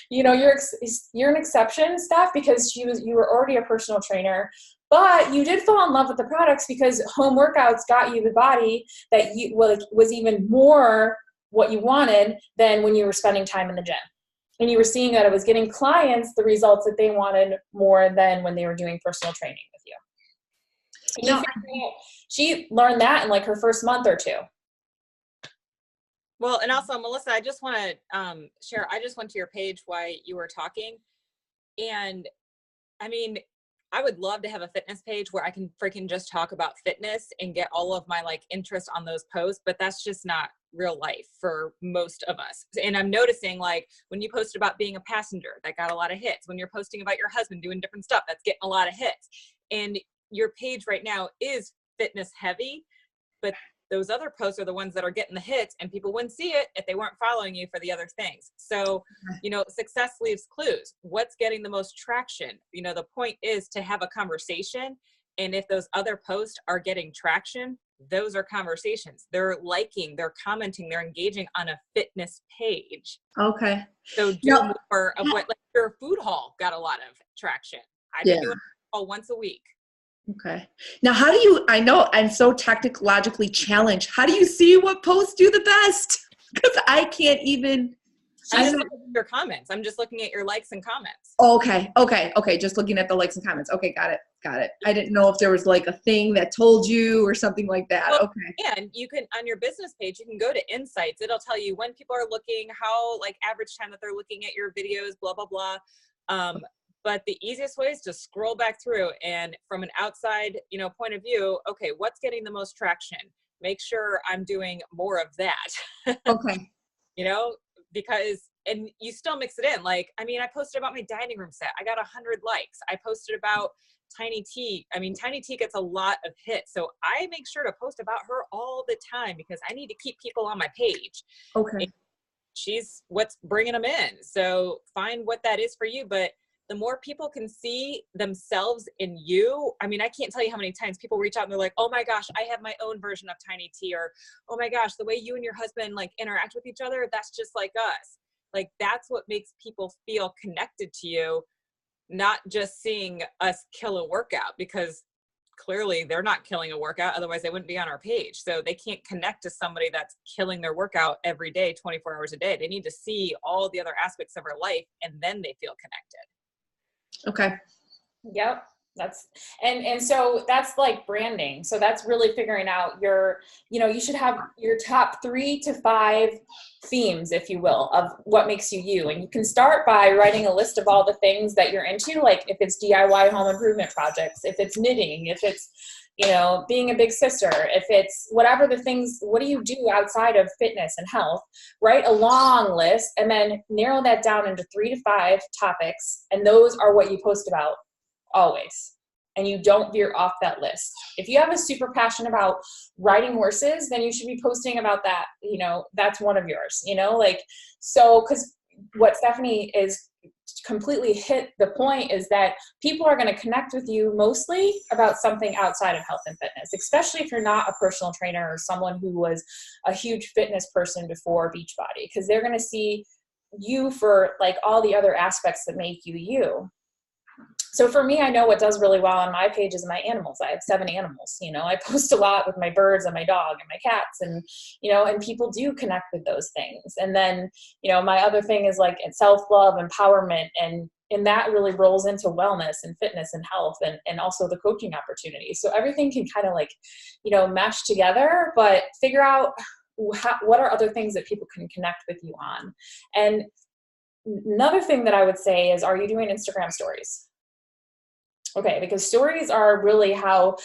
you're an exception, Steph, because you were already a personal trainer, but you did fall in love with the products because home workouts got you the body that was even more what you wanted than when you were spending time in the gym. And you were seeing that it was getting clients the results that they wanted more than when they were doing personal training with you. And she learned that in like her first month or 2. Well, and also, Melissa, I just want to share, I just went to your page while you were talking. And I mean, I would love to have a fitness page where I can freaking just talk about fitness and get all of my like interest on those posts, but that's just not real life for most of us. And I'm noticing like when you post about being a passenger, that got a lot of hits. When you're posting about your husband doing different stuff, that's getting a lot of hits. And your page right now is fitness heavy, but those other posts are the ones that are getting the hits, and people wouldn't see it if they weren't following you for the other things. So, success leaves clues. What's getting the most traction? The point is to have a conversation. And if those other posts are getting traction, those are conversations. They're liking, they're commenting, they're engaging on a fitness page. Okay. So do more of what, like your food haul got a lot of traction. I've been doing a haul once a week. Okay. Now, I know I'm so technologically challenged. How do you see what posts do the best? Because I can't even. I'm just looking at your comments. I'm just looking at your likes and comments. Okay. Just looking at the likes and comments. Okay. Got it. I didn't know if there was like a thing that told you or something like that. Well, okay. And you can, on your business page, you can go to insights. It'll tell you when people are looking, how like average time that they're looking at your videos, blah, blah, blah. But the easiest way is to scroll back through and from an outside, point of view, okay, what's getting the most traction? Make sure I'm doing more of that. Okay. Because, and you still mix it in. Like, I posted about my dining room set. I got 100 likes. I posted about Tiny T. Tiny T gets a lot of hits. So I make sure to post about her all the time because I need to keep people on my page. Okay. And she's what's bringing them in. So find what that is for you. But the more people can see themselves in you, I can't tell you how many times people reach out and they're like, oh my gosh, I have my own version of Tiny T, or, oh my gosh, the way you and your husband like interact with each other, that's just like us. Like, that's what makes people feel connected to you, not just seeing us kill a workout, because clearly they're not killing a workout. Otherwise they wouldn't be on our page. So they can't connect to somebody that's killing their workout every day, 24 hours a day. They need to see all the other aspects of our life, and then they feel connected. Okay. Yep. And so that's like branding. So that's really figuring out you should have your top 3 to 5 themes, if you will, of what makes you you. And you can start by writing a list of all the things that you're into, like if it's DIY home improvement projects, if it's knitting, if it's, being a big sister, if it's whatever the things, what do you do outside of fitness and health? Write a long list and then narrow that down into 3 to 5 topics. And those are what you post about always. And you don't veer off that list. If you have a super passion about riding horses, then you should be posting about that. That's one of yours, because what Stephanie is completely hit the point is that people are going to connect with you mostly about something outside of health and fitness, especially if you're not a personal trainer or someone who was a huge fitness person before Beachbody, because they're going to see you for like all the other aspects that make you you. So for me, I know what does really well on my page is my animals. I have 7 animals, I post a lot with my birds and my dog and my cats, and, and people do connect with those things. And then, my other thing is like self-love, empowerment, and that really rolls into wellness and fitness and health and also the coaching opportunities. So everything can kind of like, mesh together, but figure out what are other things that people can connect with you on. And another thing that I would say is, are you doing Instagram stories? Okay, because stories are really how,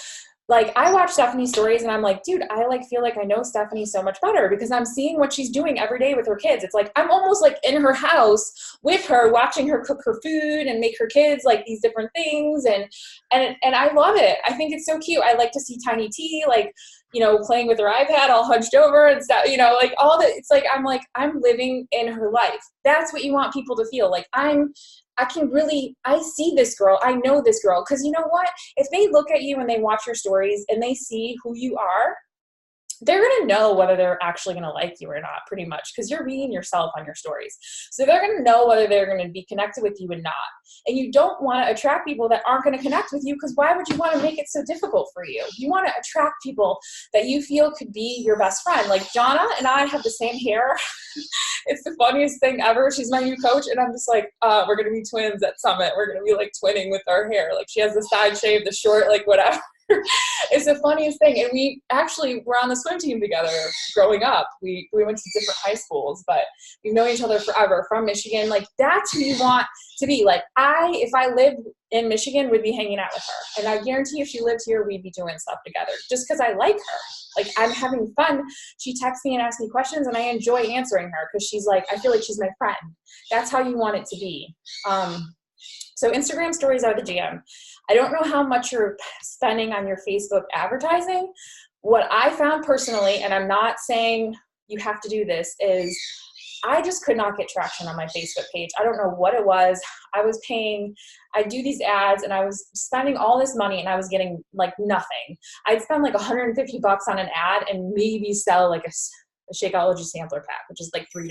like, I watch Stephanie's stories and I'm like, dude, I like feel like I know Stephanie so much better because I'm seeing what she's doing every day with her kids. It's like I'm almost like in her house with her, watching her cook her food and make her kids like these different things, and I love it. I think it's so cute. I like to see Tiny T like, you know, playing with her iPad all hunched over and stuff, you know, like all that. It's like I'm living in her life. That's what you want people to feel like. I see this girl. I know this girl. Because you know what? If they look at you and they watch your stories and they see who you are, they're going to know whether they're actually going to like you or not, pretty much, because you're being yourself on your stories. So they're going to know whether they're going to be connected with you or not. And you don't want to attract people that aren't going to connect with you, because why would you want to make it so difficult for you? You want to attract people that you feel could be your best friend. Like Jonna and I have the same hair. It's the funniest thing ever. She's my new coach, and I'm just like, we're going to be twins at Summit. We're going to be like twinning with our hair. Like she has the side shave, the short, like whatever. It's the funniest thing. And we actually were on the swim team together growing up. We went to different high schools, but we've known each other forever from Michigan. Like that's who you want to be. Like if I lived in Michigan, would be hanging out with her. And I guarantee if she lived here, we'd be doing stuff together just because I like her. Like I'm having fun. She texts me and asks me questions and I enjoy answering her because she's like, I feel like she's my friend. That's how you want it to be. So Instagram stories are the jam. I don't know how much you're spending on your Facebook advertising. What I found personally, and I'm not saying you have to do this, is I just could not get traction on my Facebook page. I don't know what it was. I do these ads and I was spending all this money and I was getting like nothing. I'd spend like $150 on an ad and maybe sell like a Shakeology sampler pack, which is like $3.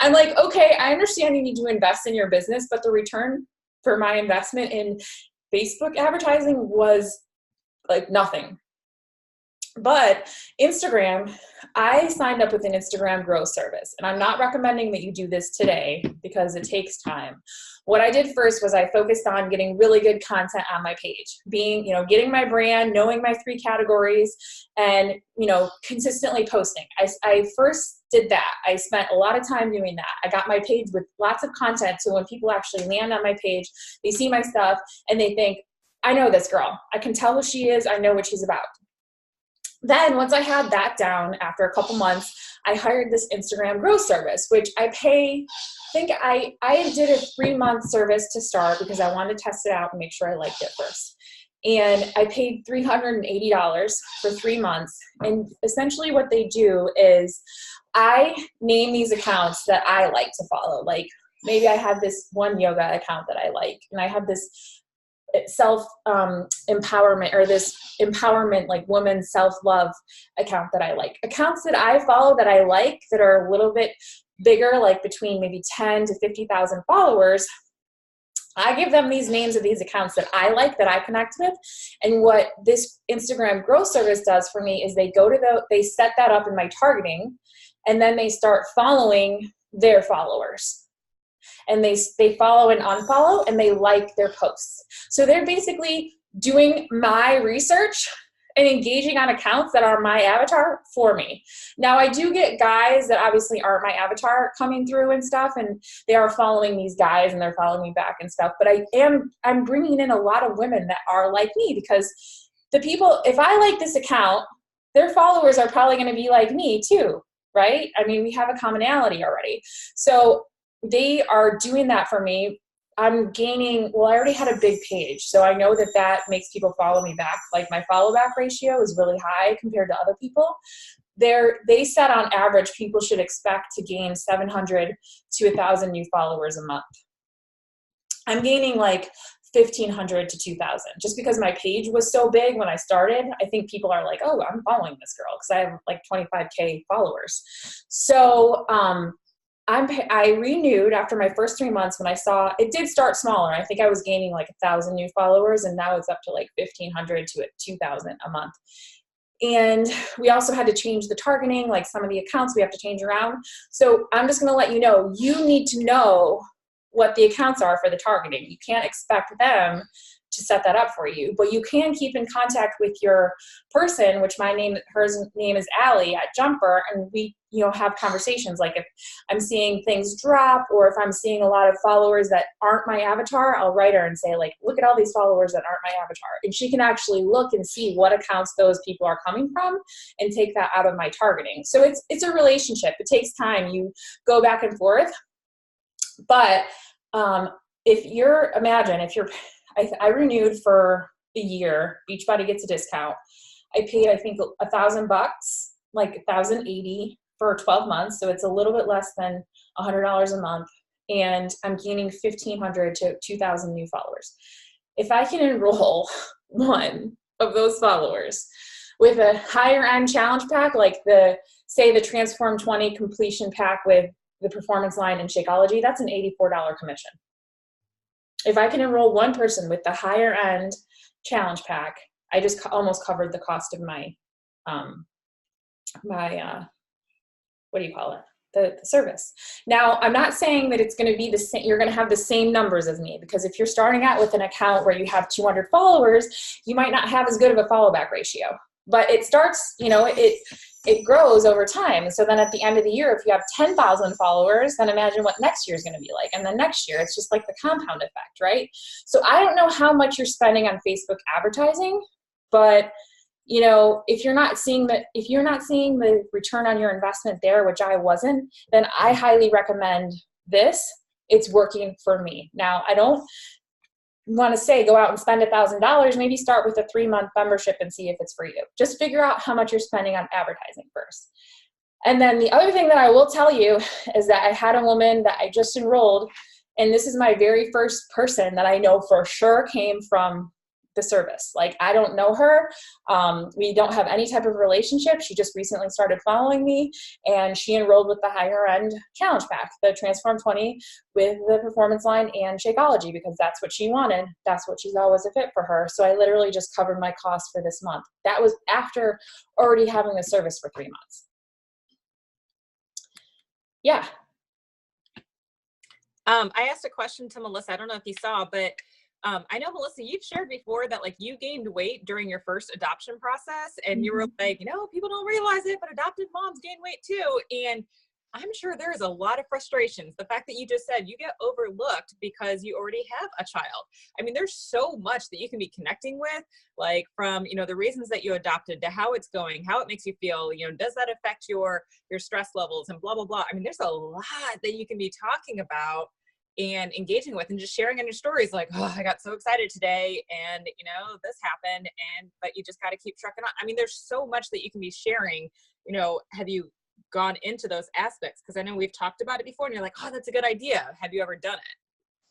I'm like, okay, I understand you need to invest in your business, but the return for my investment in Facebook advertising was like nothing. But Instagram, I signed up with an Instagram growth service, and I'm not recommending that you do this today because it takes time. What I did first was I focused on getting really good content on my page, getting my brand, knowing my 3 categories, and, consistently posting. I first did that. I spent a lot of time doing that. I got my page with lots of content. So when people actually land on my page, they see my stuff and they think, I know this girl. I can tell who she is. I know what she's about. Then once I had that down, after a couple months, I hired this Instagram growth service, which I pay. I think I did a 3-month service to start because I wanted to test it out and make sure I liked it first. And I paid $380 for 3 months. And essentially what they do is I name these accounts that I like to follow. Like maybe I have this one yoga account that I like, and I have this self empowerment or this empowerment, like woman self-love account that I like. Accounts that I follow that I like that are a little bit bigger, like between maybe 10 to 50,000 followers, I give them these names of these accounts that I like, that I connect with. And what this Instagram growth service does for me is they set that up in my targeting, and then they start following their followers. And they follow and unfollow, and they like their posts. So they're basically doing my research and engaging on accounts that are my avatar for me. Now I do get guys that obviously aren't my avatar coming through and stuff, and they are following these guys and they're following me back and stuff. But I'm bringing in a lot of women that are like me, because the people, if I like this account, their followers are probably going to be like me too, right? I mean, we have a commonality already. So they are doing that for me. I'm gaining, I already had a big page, so I know that makes people follow me back. Like my follow back ratio is really high compared to other people. They said on average, people should expect to gain 700 to 1,000 new followers a month. I'm gaining like 1,500 to 2,000 just because my page was so big when I started. I think people are like, oh, I'm following this girl because I have like 25K followers. So, I renewed after my first 3 months when I saw it did start smaller. I think I was gaining like 1,000 new followers, and now it's up to like 1,500 to 2,000 a month. And we also had to change the targeting, like some of the accounts we have to change around. So I'm just going to let you know, you need to know what the accounts are for the targeting. You can't expect them to to set that up for you. But you can keep in contact with your person, which her name is Allie at Jumper, and we, have conversations. Like if I'm seeing things drop, or if I'm seeing a lot of followers that aren't my avatar, I'll write her and say, like, look at all these followers that aren't my avatar. And she can actually look and see what accounts those people are coming from and take that out of my targeting. So it's a relationship. It takes time. You go back and forth. But I renewed for the year, Beachbody gets a discount. I paid, I think, $1,000, like $1,080 for 12 months. So it's a little bit less than $100 a month. And I'm gaining 1,500 to 2,000 new followers. If I can enroll one of those followers with a higher end challenge pack, like the Transform 20 completion pack with the Performance Line and Shakeology, that's an $84 commission. If I can enroll one person with the higher end challenge pack, I just almost covered the cost of my the service. Now, I'm not saying that it's going to be the same, you're going to have the same numbers as me, because if you're starting out with an account where you have 200 followers, you might not have as good of a follow back ratio. But it starts, it grows over time. So then at the end of the year, if you have 10,000 followers, then imagine what next year is going to be like. And then next year, it's just like the compound effect, right? So I don't know how much you're spending on Facebook advertising, but if you're not seeing the return on your investment there, which I wasn't, then I highly recommend this. It's working for me. Now, I don't want to say go out and spend $1,000. Maybe start with a 3-month membership and see if it's for you. Just figure out how much you're spending on advertising first. And then the other thing that I will tell you is that I had a woman that I just enrolled, and this is my very first person that I know for sure came from the service. Like, I don't know her. We don't have any type of relationship. She just recently started following me, and she enrolled with the higher end challenge pack, the Transform 20 with the Performance Line and Shakeology, because that's what she wanted. That's what she's always a fit for her. So I literally just covered my costs for this month. That was after already having the service for 3 months. Yeah. I asked a question to Melissa. I don't know if you saw, but I know, Melissa, you've shared before that like you gained weight during your first adoption process, and you were like, people don't realize it, but adopted moms gain weight too. And I'm sure there's a lot of frustrations. The fact that you just said you get overlooked because you already have a child. I mean, there's so much that you can be connecting with, like from, the reasons that you adopted to how it's going, how it makes you feel, does that affect your stress levels and blah, blah, blah. I mean, there's a lot that you can be talking about and engaging with, and just sharing in your stories like, oh, I got so excited today, and this happened, but you just got to keep trucking on. I mean, there's so much that you can be sharing. Have you gone into those aspects? Because I know we've talked about it before, and you're like, oh, that's a good idea. Have you ever done it?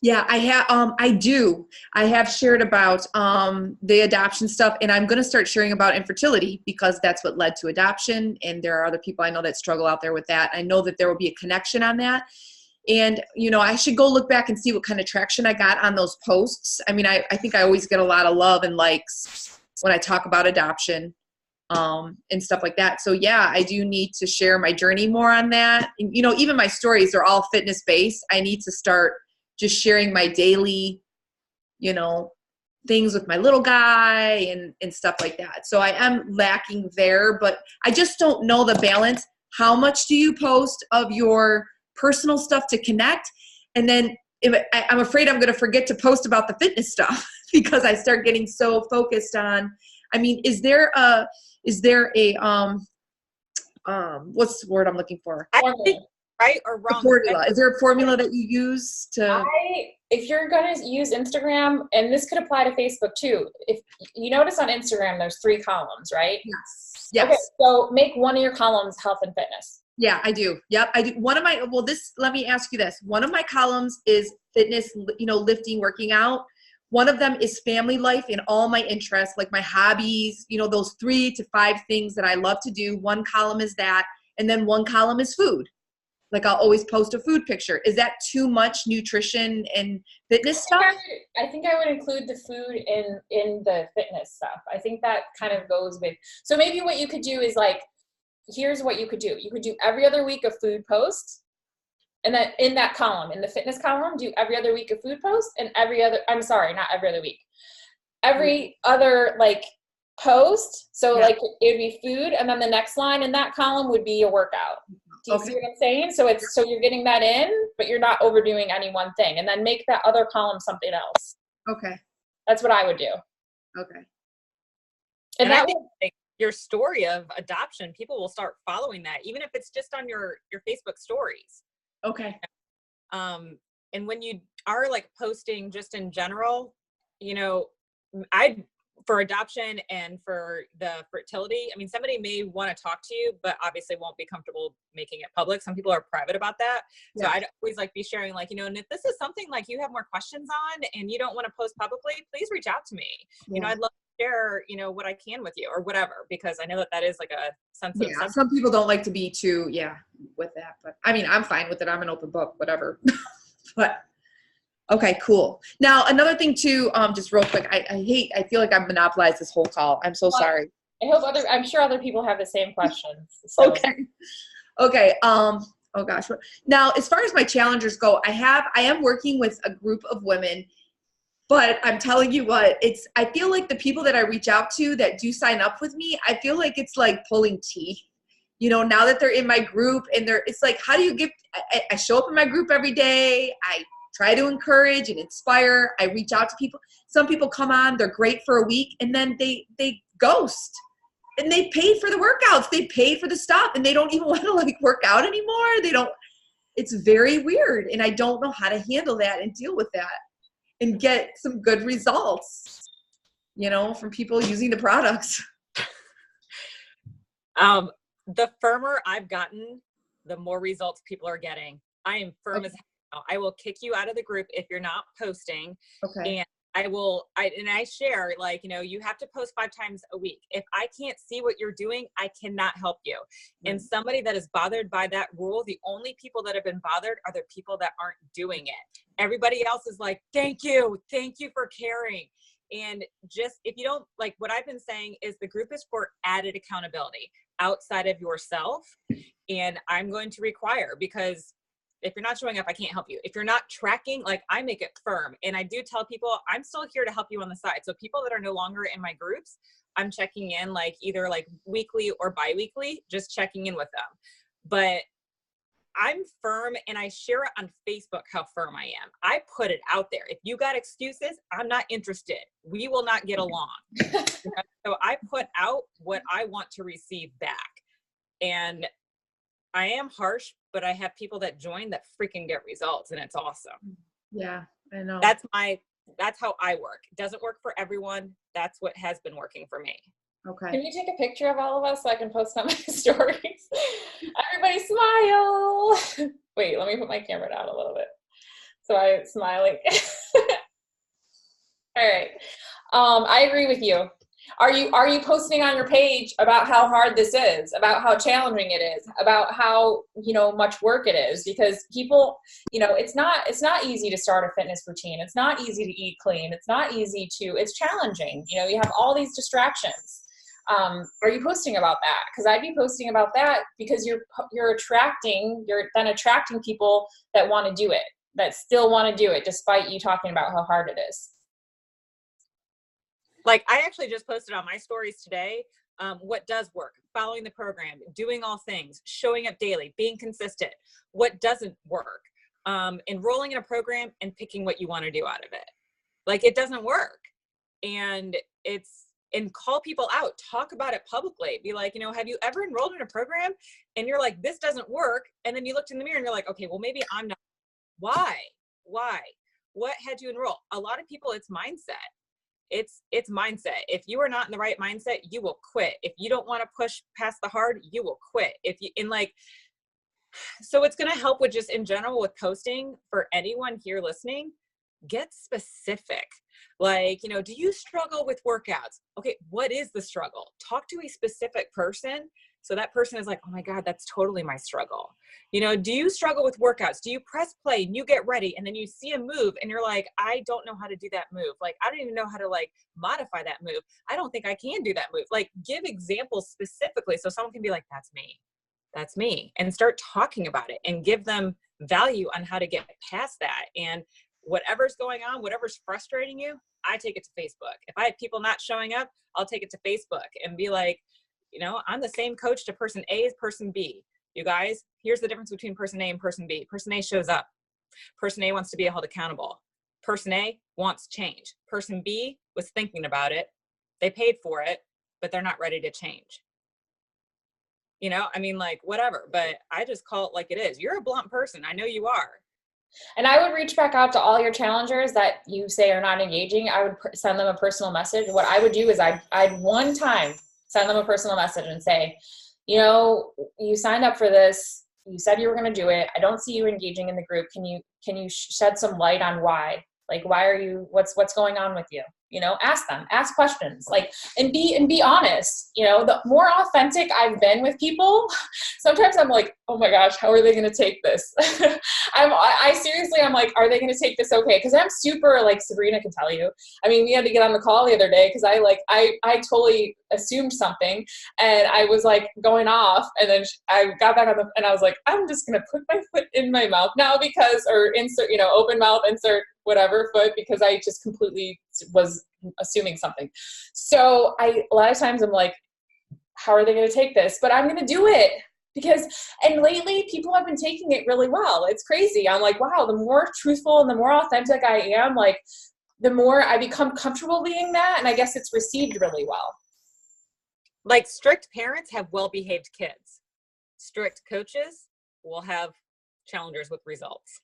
Yeah, I have. I do. I have shared about the adoption stuff, and I'm going to start sharing about infertility, because that's what led to adoption. And there are other people I know that struggle out there with that. I know that there will be a connection on that. And, I should go look back and see what kind of traction I got on those posts. I mean, I think I always get a lot of love and likes when I talk about adoption and stuff like that. So yeah, I do need to share my journey more on that. And, even my stories are all fitness based. I need to start just sharing my daily, things with my little guy and stuff like that. So I am lacking there, but I just don't know the balance. How much do you post of your personal stuff to connect? And then I'm afraid I'm going to forget to post about the fitness stuff because I start getting so focused on, is there a what's the word I'm looking for? I think right or wrong. Formula. Is there a formula that you use to? If you're going to use Instagram, and this could apply to Facebook too, if you notice on Instagram, there's 3 columns, right? Yes. Okay, so make one of your columns health and fitness. Yeah, I do. Yep, I do. Let me ask you this. One of my columns is fitness, lifting, working out. One of them is family life and all my interests, like my hobbies, those 3 to 5 things that I love to do. One column is that. And then one column is food. Like I'll always post a food picture. Is that too much nutrition and fitness stuff? I think I would include the food in the fitness stuff. I think that kind of goes with, so maybe what you could do is like, here's what you could do. You could do every other week a food post. And then in that column, in the fitness column, do every other week a food post, and not every other week. every other like post. So like it would be food, and then the next line in that column would be your workout. Do you see what I'm saying? So it's, so you're getting that in, but you're not overdoing any one thing, and then make that other column something else. Okay. That's what I would do. Okay. And I think like, your story of adoption, people will start following that, even if it's just on your Facebook stories. Okay. And when you are like posting just in general, you know, for adoption and for the fertility, I mean, somebody may want to talk to you, but obviously won't be comfortable making it public. Some people are private about that. So I'd always like be sharing like, you know, and if this is something like you have more questions on and you don't want to post publicly, please reach out to me. You know, I'd love to share, you know, what I can with you or whatever, because I know that that is like a sensitive subject. Some people don't like to be too, with that, but I mean, I'm fine with it. I'm an open book, whatever. But okay, cool. Now, another thing too, just real quick, I feel like I've monopolized this whole call. I'm so sorry. I'm sure other people have the same questions. So. Okay. Oh gosh. Now, as far as my challengers go, I am working with a group of women, but I'm telling you what, I feel like the people that I reach out to that do sign up with me, I feel like it's like pulling teeth. You know, now that they're in my group and it's like, how do you get, I show up in my group every day. I try to encourage and inspire. I reach out to people. Some people come on, they're great for a week, and then they ghost. And they paid for the workouts. They paid for the stuff, and they don't even want to like work out anymore. It's very weird. And I don't know how to handle that and deal with that and get some good results, you know, from people using the products. The firmer I've gotten, the more results people are getting. I am firm as hell. I will kick you out of the group if you're not posting. Okay. And I share, like, you know, you have to post 5 times a week. If I can't see what you're doing, I cannot help you. Mm-hmm. And somebody that is bothered by that rule, the only people that have been bothered are the people that aren't doing it. Everybody else is like, thank you for caring. And just, if you don't, like what I've been saying is the group is for added accountability outside of yourself. And I'm going to require, because if you're not showing up, I can't help you. If you're not tracking, like I make it firm. And I do tell people I'm still here to help you on the side. So people that are no longer in my groups, I'm checking in like either like weekly or bi-weekly, just checking in with them. But I'm firm, and I share it on Facebook how firm I am. I put it out there. If you got excuses, I'm not interested. We will not get along. So I put out what I want to receive back. And I am harsh, but I have people that join that freaking get results, and it's awesome. Yeah, I know. That's how I work. It doesn't work for everyone. That's what has been working for me. Okay. Can you take a picture of all of us so I can post on my stories? Everybody smile. Wait, let me put my camera down a little bit so I'm smiling. All right. I agree with you. Are you posting on your page about how hard this is, about how challenging it is, about how, you know, much work it is? Because people, you know, it's not easy to start a fitness routine. It's not easy to eat clean. It's not easy it's challenging. You know, you have all these distractions. Are you posting about that? Because I'd be posting about that, because you're then attracting people that want to do it, that still want to do it despite you talking about how hard it is. Like I actually just posted on my stories today, what does work, following the program, doing all things, showing up daily, being consistent. What doesn't work, enrolling in a program and picking what you want to do out of it. Like it doesn't work. And call people out, talk about it publicly. Be like, you know, have you ever enrolled in a program and you're like, this doesn't work. And then you looked in the mirror and you're like, okay, well, maybe I'm not. Why? What had you enroll? A lot of people, it's mindset. It's mindset. If you are not in the right mindset, you will quit. If you don't want to push past the hard, you will quit. So it's going to help with just in general with posting for anyone here listening. Get specific. Like, you know, do you struggle with workouts? Okay, what is the struggle? Talk to a specific person. So that person is like, oh my God, that's totally my struggle. You know, do you struggle with workouts? Do you press play and you get ready and then you see a move and you're like, I don't know how to do that move. Like, I don't even know how to like modify that move. I don't think I can do that move. Like give examples specifically so someone can be like, that's me, and start talking about it and give them value on how to get past that. And whatever's going on, whatever's frustrating you, I take it to Facebook. If I have people not showing up, I'll take it to Facebook and be like, you know, I'm the same coach to person A as person B. You guys, here's the difference between person A and person B. Person A shows up. Person A wants to be held accountable. Person A wants change. Person B was thinking about it. They paid for it, but they're not ready to change. You know, I mean, like, whatever, but I just call it like it is. You're a blunt person. I know you are. And I would reach back out to all your challengers that you say are not engaging. I would send them a personal message. What I would do is I'd one time send them a personal message and say, you know, you signed up for this. You said you were going to do it. I don't see you engaging in the group. Can you shed some light on why? Like, why are you, what's going on with you? You know, ask them, ask questions, like, and be honest. You know, the more authentic I've been with people, sometimes I'm like, oh my gosh, how are they going to take this? I seriously, I'm like, are they going to take this okay? Because I'm super, like, Sabrina can tell you. I mean, we had to get on the call the other day because I totally assumed something, and I was like going off, and then I got back on and I was like, I'm just going to put my foot in my mouth now or insert, you know, open mouth, insert whatever foot, because I just completely was assuming something. So a lot of times I'm like, how are they going to take this? But I'm going to do it and lately people have been taking it really well. It's crazy. I'm like, wow, the more truthful and the more authentic I am, like, the more I become comfortable being that. And I guess it's received really well. Like, strict parents have well-behaved kids. Strict coaches will have challengers with results.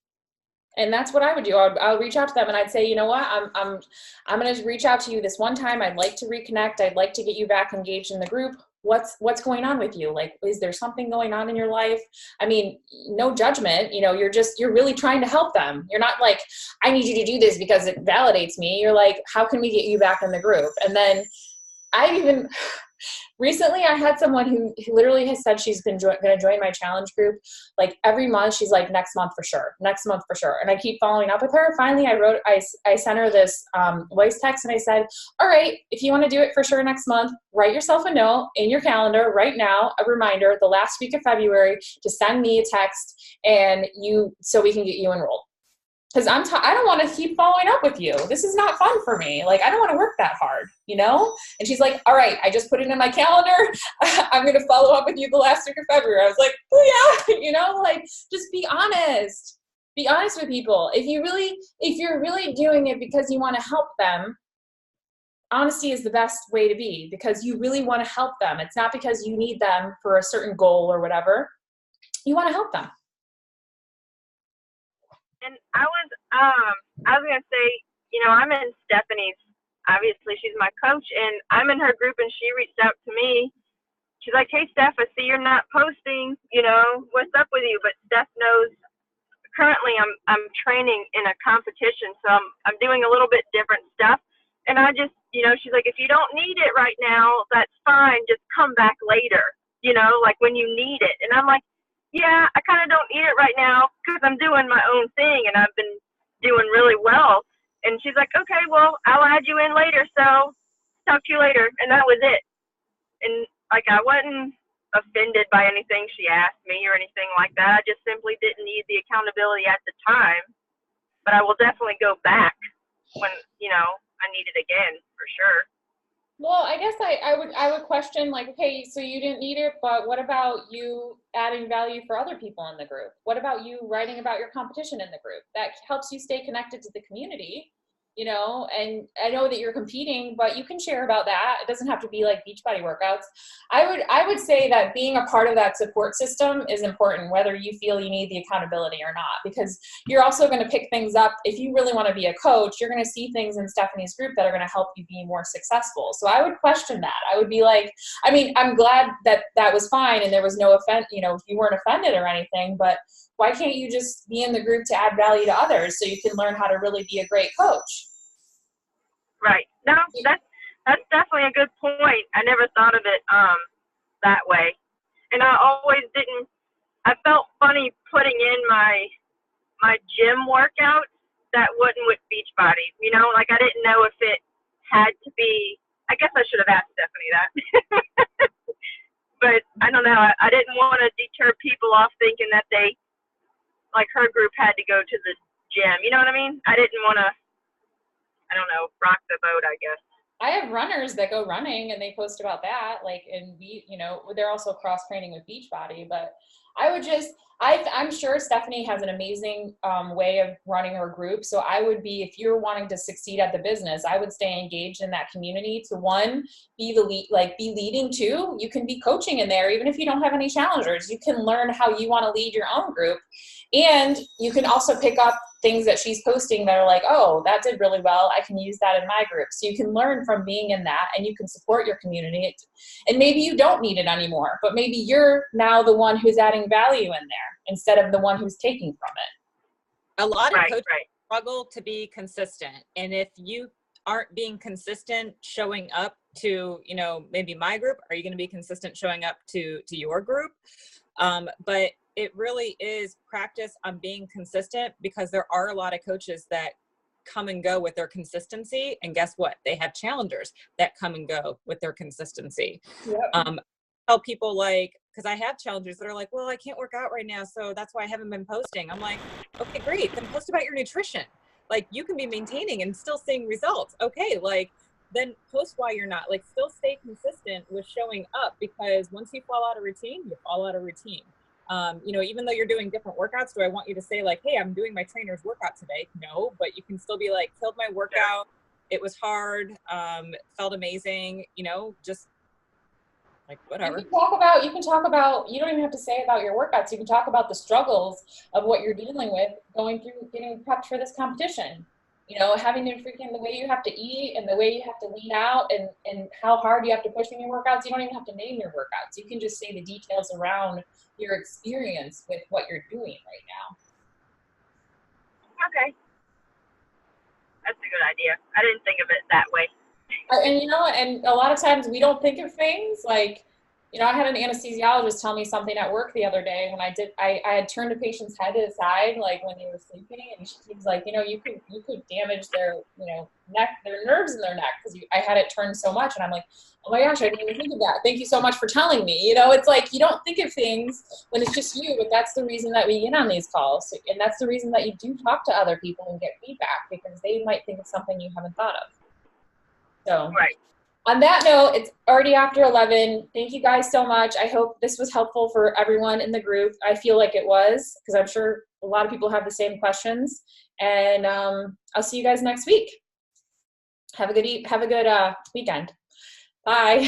And that's what I would do. I'll reach out to them and I'd say, you know what, I'm going to reach out to you this one time. I'd like to reconnect. I'd like to get you back engaged in the group. What's going on with you? Like, is there something going on in your life? I mean, no judgment, you know, you're really trying to help them. You're not like, I need you to do this because it validates me. You're like, how can we get you back in the group? And then recently I had someone who literally has said she's been going to join my challenge group. Like, every month she's like, next month for sure. And I keep following up with her. Finally, I sent her this voice text and I said, all right, if you want to do it for sure next month, write yourself a note in your calendar right now, a reminder the last week of February to send me a text so we can get you enrolled. Because I don't want to keep following up with you. This is not fun for me. Like, I don't want to work that hard, you know? And she's like, all right, I just put it in my calendar. I'm going to follow up with you the last week of February. I was like, oh yeah, you know, like, just be honest. Be honest with people. If you're really doing it because you want to help them, honesty is the best way to be, because you really want to help them. It's not because you need them for a certain goal or whatever. You want to help them. And I was going to say, you know, I'm in Stephanie's, obviously she's my coach, and I'm in her group, and she reached out to me. She's like, hey, Steph, I see you're not posting, you know, what's up with you? But Steph knows currently I'm training in a competition, so I'm doing a little bit different stuff. And I just, you know, she's like, if you don't need it right now, that's fine. Just come back later, you know, like when you need it. And I'm like, yeah, I kind of don't need it right now because I'm doing my own thing and I've been doing really well. And she's like, okay, well, I'll add you in later. So talk to you later. And that was it. And like, I wasn't offended by anything she asked me or anything like that. I just simply didn't need the accountability at the time. But I will definitely go back when, you know, I need it again for sure. Well, I guess I would question, like, okay, so you didn't need it, but what about you adding value for other people in the group? What about you writing about your competition in the group? That helps you stay connected to the community, you know, and I know that you're competing, but you can share about that. It doesn't have to be like Beachbody workouts. I would say that being a part of that support system is important, whether you feel you need the accountability or not, because you're also going to pick things up. If you really want to be a coach, you're going to see things in Stephanie's group that are going to help you be more successful. So I would question that. I would be like, I mean, I'm glad that was fine and there was no offense, you know, if you weren't offended or anything, but why can't you just be in the group to add value to others so you can learn how to really be a great coach? Right. No, that's definitely a good point. I never thought of it that way. And I always didn't, I felt funny putting in my gym workout that wasn't with Beachbody. You know, like I didn't know if it had to be, I guess I should have asked Stephanie that. But I don't know. I didn't want to deter people off thinking that they, like her group had to go to the gym. You know what I mean? I didn't want to, I don't know, rock the boat, I guess. I have runners that go running and they post about that, like, and they're also cross training with Beachbody, but I would just, I'm sure Stephanie has an amazing way of running her group. So I would be, if you're wanting to succeed at the business, I would stay engaged in that community to one, be the lead, like be leading. Two, you can be coaching in there. Even if you don't have any challengers, you can learn how you want to lead your own group. And you can also pick up things that she's posting that are like, oh, that did really well. I can use that in my group. So you can learn from being in that and you can support your community. And maybe you don't need it anymore, but maybe you're now the one who's adding value in there instead of the one who's taking from it. A lot of coaches struggle to be consistent. And if you aren't being consistent showing up to, maybe my group, are you going to be consistent showing up to your group? But it really is practice on being consistent, because there are a lot of coaches that come and go with their consistency. And guess what? They have challengers that come and go with their consistency. Yep. Tell people because I have challengers that are like, well, I can't work out right now, so that's why I haven't been posting. I'm like, okay, great. Then post about your nutrition. Like, you can be maintaining and still seeing results. Okay. Then post why you're not. Still stay consistent with showing up, because once you fall out of routine, you fall out of routine. Even though you're doing different workouts, do I want you to say hey, I'm doing my trainer's workout today? No, but you can still be killed my workout. It was hard. Felt amazing. Just whatever. You can talk about, you don't even have to say about your workouts. You can talk about the struggles of what you're dealing with going through getting prepped for this competition. Having to the way you have to eat and the way you have to lean out and how hard you have to push in your workouts. You don't even have to name your workouts. You can just say the details around your experience with what you're doing right now. Okay. That's a good idea. I didn't think of it that way. And a lot of times we don't think of things I had an anesthesiologist tell me something at work the other day when I had turned a patient's head to the side, when they were sleeping, and she was like, you could damage their, neck, their nerves in their neck, because I had it turned so much. And I'm like, oh my gosh, I didn't even think of that. Thank you so much for telling me. It's you don't think of things when it's just you, but that's the reason that we get on these calls. And that's the reason that you do talk to other people and get feedback, because they might think of something you haven't thought of. So. Right. On that note, it's already after 11. Thank you guys so much. I hope this was helpful for everyone in the group. I feel like it was, because I'm sure a lot of people have the same questions. And I'll see you guys next week. Have a good weekend. Bye.